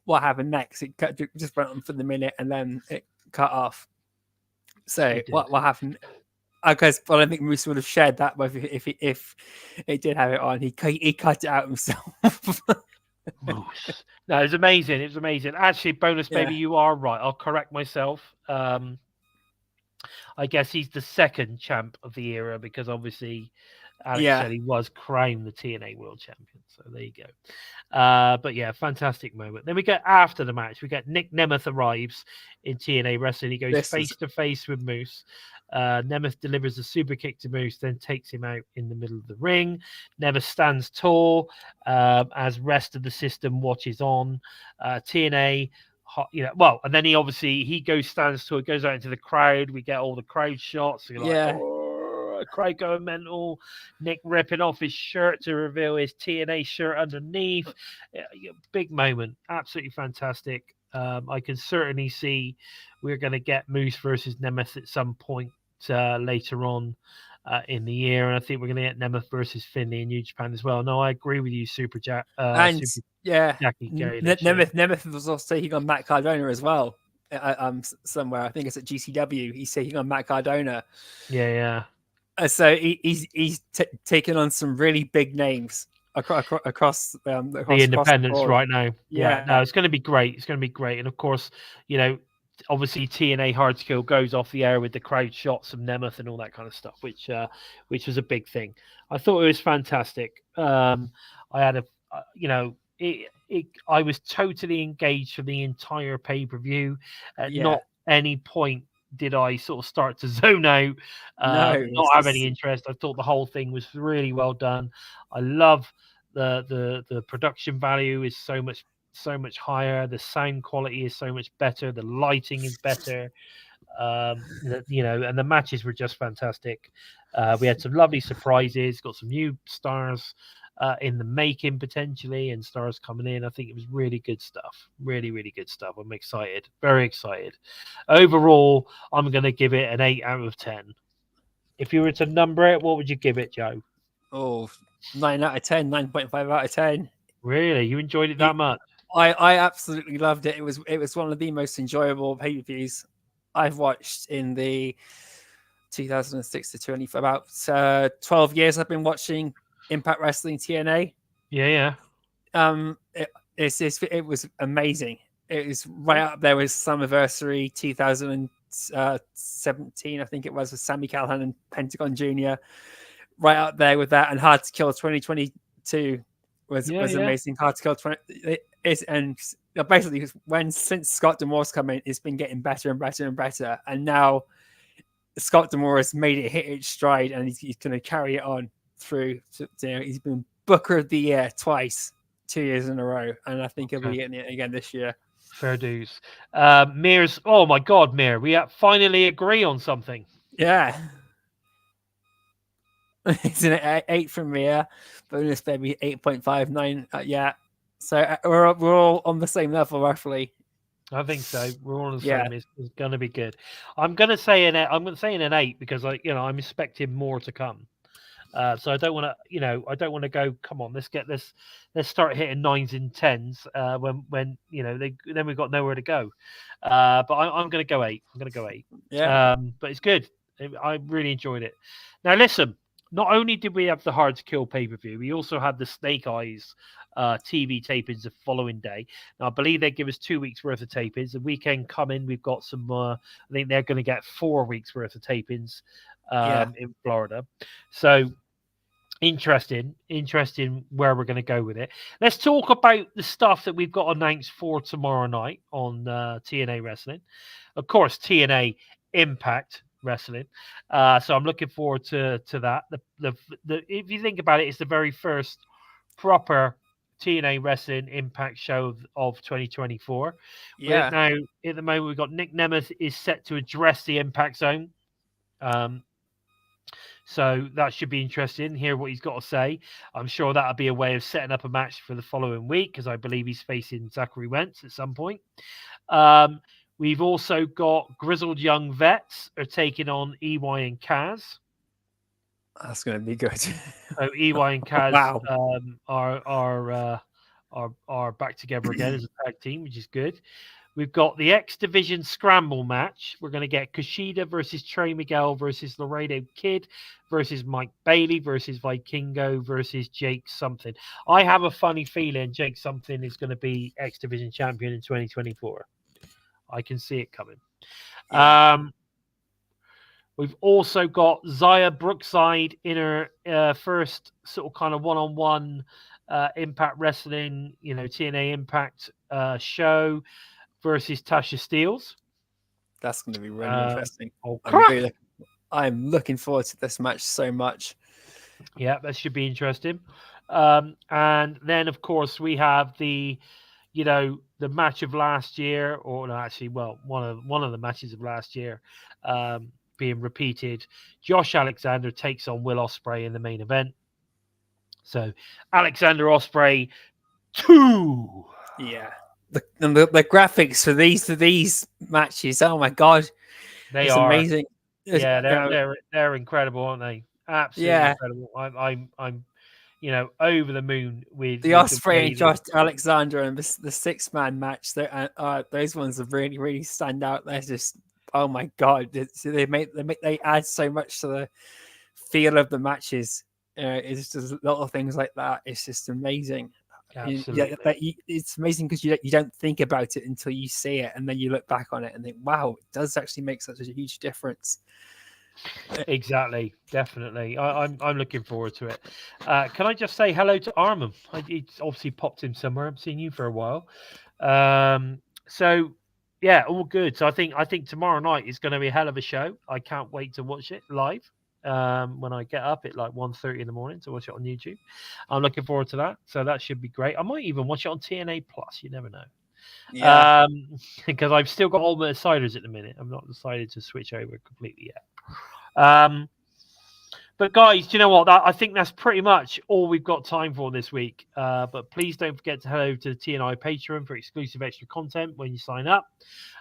what happened next. It just went on for the minute and then it cut off. So what happened? I guess I don't think Moose would have shared that if it did have it on. He cut it out himself. Moose. No, it was amazing. It was amazing. Actually, bonus baby, you are right. I'll correct myself. I guess he's the second champ of the era because obviously Alex Shelley was crowned the TNA World Champion. So there you go. But yeah, fantastic moment. Then we get after the match, we get Nick Nemeth arrives in TNA Wrestling. He goes face to face with Moose. Nemeth delivers a super kick to Moose, then takes him out in the middle of the ring. Nemeth stands tall as rest of the system watches on. TNA, and then he stands tall, goes out into the crowd. We get all the crowd shots. So crowd going mental. Nick ripping off his shirt to reveal his TNA shirt underneath. Big moment, absolutely fantastic. I can certainly see we're going to get Moose versus Nemeth at some point later on in the year, and I think we're going to get Nemeth versus Finlay in New Japan as well. No, I agree with you, Super Jack. Jackie Nemeth was also taking on Matt Cardona as well. Somewhere, I think it's at GCW. He's taking on Matt Cardona. Yeah. So he's taking on some really big names across the independents right now. Yeah, no, it's going to be great. It's going to be great, and of course, obviously TNA Hardskill goes off the air with the crowd shots of Nemeth and all that kind of stuff, which was a big thing. I thought it was fantastic. I had I was totally engaged for the entire pay-per-view. At not any point did I sort of start to zone out, not have any interest. I thought the whole thing was really well done. I love the production value is so much higher. The sound quality is so much better. The lighting is better. And the matches were just fantastic. We had some lovely surprises, got some new stars in the making potentially, and stars coming in. I think it was really good stuff. Really, really good stuff. I'm excited. Very excited. Overall, I'm going to give it an 8 out of 10. If you were to number it, what would you give it, Joe? 9 out of 10, 9.5 out of 10. Really? You enjoyed it that much? I absolutely loved it. It was one of the most enjoyable pay-per-views I've watched in the 2006 to 20 for about 12 years. I've been watching Impact Wrestling TNA. Yeah. It was amazing. It was right up there with Summerversary 2017, I think it was, with Sami Callihan and Pentagon Jr. Right up there with that, and Hard to Kill 2022 was amazing. Hard to Kill 20 and basically since Scott D'Amore's come in, it's been getting better and better and better, and now Scott D'Amore has made it hit its stride, and he's going to carry it on through. He's been Booker of the Year twice, 2 years in a row, and I think he'll be getting it again this year. Fair dues. Mir's. Oh my God, Mir, we finally agree on something. Yeah. It's an 8 from Mir. Bonus baby 8.59. Yeah. So we're all on the same level, roughly. I think so. We're all on the same. It's going to be good. I'm going to say an 8 because I'm expecting more to come. So I don't want to, I don't want to go. Come on, let's start hitting 9s and 10s. When then we've got nowhere to go. But I'm going to go 8. I'm going to go 8. Yeah. But it's good. I really enjoyed it. Now listen, not only did we have the Hard to Kill pay-per-view, we also had the Snake Eyes TV tapings the following day. Now I believe they give us 2 weeks worth of tapings. The weekend coming, we've got some. I think they're going to get 4 weeks worth of tapings in Florida. So interesting where we're going to go with it. Let's talk about the stuff that we've got announced for tomorrow night on TNA Wrestling. Of course, TNA Impact Wrestling. So I'm looking forward to that. The if you think about it, it's the very first proper TNA Wrestling Impact show of 2024. Yeah. Now, at the moment, we've got Nick Nemeth is set to address the Impact Zone. So that should be interesting. Hear what he's got to say. I'm sure that'll be a way of setting up a match for the following week because I believe he's facing Zachary Wentz at some point. We've also got Grizzled Young Vets are taking on EY and Kaz. That's going to be good. So EY and Kaz are back together again as a tag team, which is good. We've got the X Division Scramble match. We're going to get Kushida versus Trey Miguel versus Laredo Kid versus Mike Bailey versus Vikingo versus Jake Something. I have a funny feeling Jake Something is going to be X Division champion in 2024. I can see it coming. Yeah. We've also got Zaya Brookside in her first sort of kind of one-on-one Impact Wrestling, TNA Impact show versus Tasha Steelz. That's going to be really interesting. I'm looking forward to this match so much. Yeah, that should be interesting. And then, of course, we have the match of last year, or no, actually, well, one of the matches of last year being repeated. Josh Alexander takes on Will Ospreay in the main event. So, Alexander Ospreay 2. Yeah. The graphics for these matches, oh my god, it's amazing. Yeah, they're incredible, aren't they? Absolutely incredible. I'm over the moon with the Ospreay and Josh Alexander and the 6-man match. Those ones are really, really stand out. They're just, oh my god, they add so much to the feel of the matches. It's just a lot of things like that. It's just amazing. Absolutely. It's amazing because you don't think about it until you see it, and then you look back on it and think, wow, it does actually make such a huge difference. Exactly, definitely. I'm looking forward to it. Can I just say hello to Armin? It's obviously popped in somewhere. I've seen you for a while. So yeah, all good. So I think tomorrow night is going to be a hell of a show. I can't wait to watch it live. When I get up at like 1:30 in the morning to watch it on YouTube. I'm looking forward to that. So that should be great. I might even watch it on TNA Plus. You never know. Yeah. Because I've still got Ultimate Insiders at the minute. I'm not decided to switch over completely yet. But guys, do you know what? I think that's pretty much all we've got time for this week. But please don't forget to head over to the TNI Patreon for exclusive extra content when you sign up.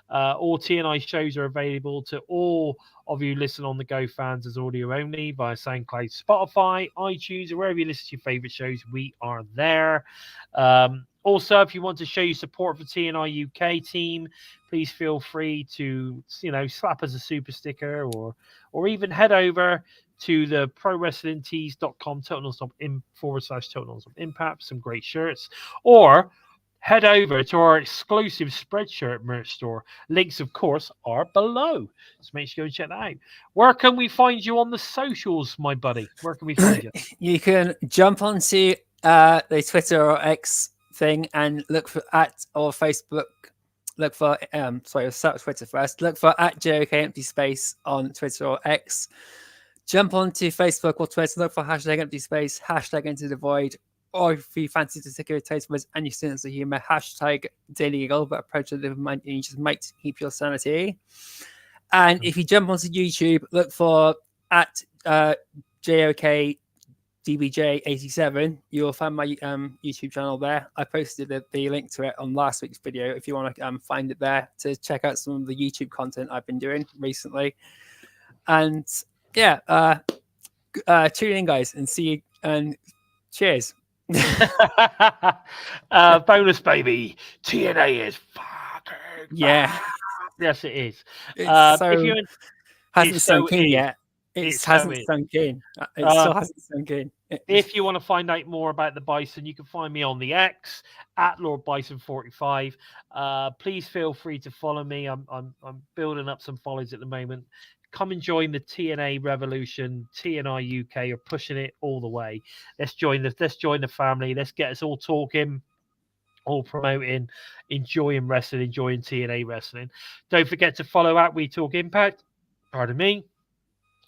All TNI shows are available to all of you listen on the Go fans as audio only via SoundCloud, Spotify, iTunes, or wherever you listen to your favorite shows. We are there. Also, if you want to show your support for TNI UK team, please feel free to slap us a super sticker or even head over to the prowrestlingtees.com /Total Impact, some great shirts, or head over to our exclusive Spreadshirt merch store. Links, of course, are below. So make sure you go and check that out. Where can we find you on the socials, my buddy? Where can we find you? You can jump onto the Twitter or X thing and look for at or Facebook. Look for search Twitter first. Look for at JOK Empty Space on Twitter or X. Jump onto Facebook or Twitter. Look for hashtag Empty Space, hashtag Into the Void, or if you fancy to take a taste of and you sense of humor, hashtag Daily Giggle, but approach it with mind and you just might keep your sanity. And if you jump onto YouTube, look for at JOK DBJ87, you'll find my YouTube channel there. I posted the link to it on last week's video if you want to find it there to check out some of the YouTube content I've been doing recently. And yeah, tune in, guys, and see you. And cheers. Bonus, baby. TNA is fucking yeah. Yes, it is. It hasn't sunk in yet. It hasn't sunk in. It still hasn't sunk in. If you want to find out more about the Bison, you can find me on the X at Lord Bison 45. Please feel free to follow me. I'm building up some follows at the moment. Come and join the TNA revolution. TNI-UK are pushing it all the way. Let's join the family. Let's get us all talking, all promoting, enjoying wrestling, enjoying TNA wrestling. Don't forget to follow out We Talk Impact. Pardon me.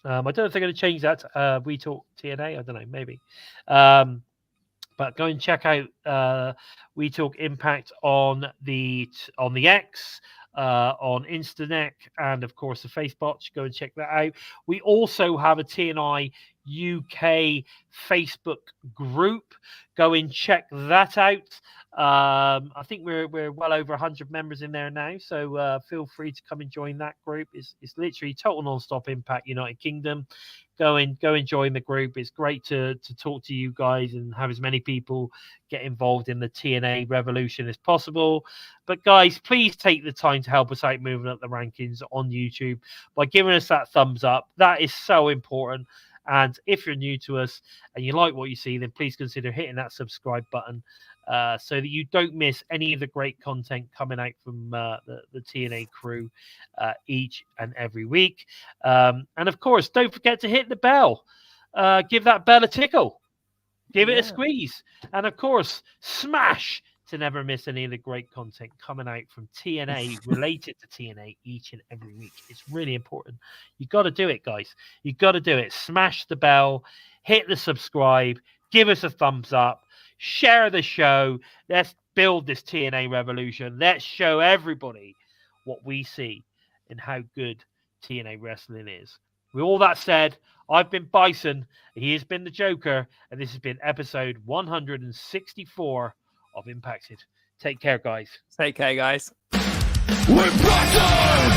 I don't know if they're going to change that. We Talk TNA. I don't know, maybe. But go and check out We Talk Impact on the X, on Instanet, and of course the Facebook. Go and check that out. We also have a TNI UK Facebook group. Go and check that out. I think we're well over 100 members in there now, so feel free to come and join that group. It's literally total non-stop Impact United Kingdom. Go and join the group. It's great to talk to you guys and have as many people get involved in the TNA revolution as possible. But guys, please take the time to help us out moving up the rankings on YouTube by giving us that thumbs up. That is so important. And if you're new to us and you like what you see, then please consider hitting that subscribe button so that you don't miss any of the great content coming out from the TNA crew each and every week. And of course, don't forget to hit the bell. Give that bell a tickle. Give it a squeeze. And of course, smash to never miss any of the great content coming out from TNA related to TNA each and every week. It's really important. You got to do it, guys. You got to do it. Smash the bell, hit the subscribe, give us a thumbs up, share the show. Let's build this TNA revolution. Let's show everybody what we see and how good TNA wrestling is. With all that said, I've been Bison, he has been the Joker, and this has been episode 164 of Impacted. Take care, guys. Take care, guys. We're Bison!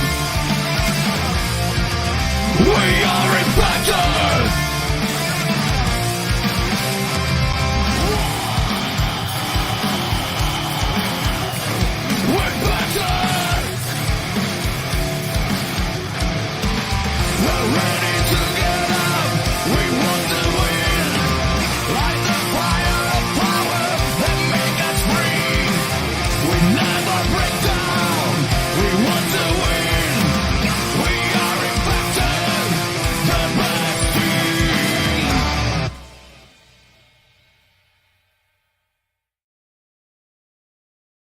We are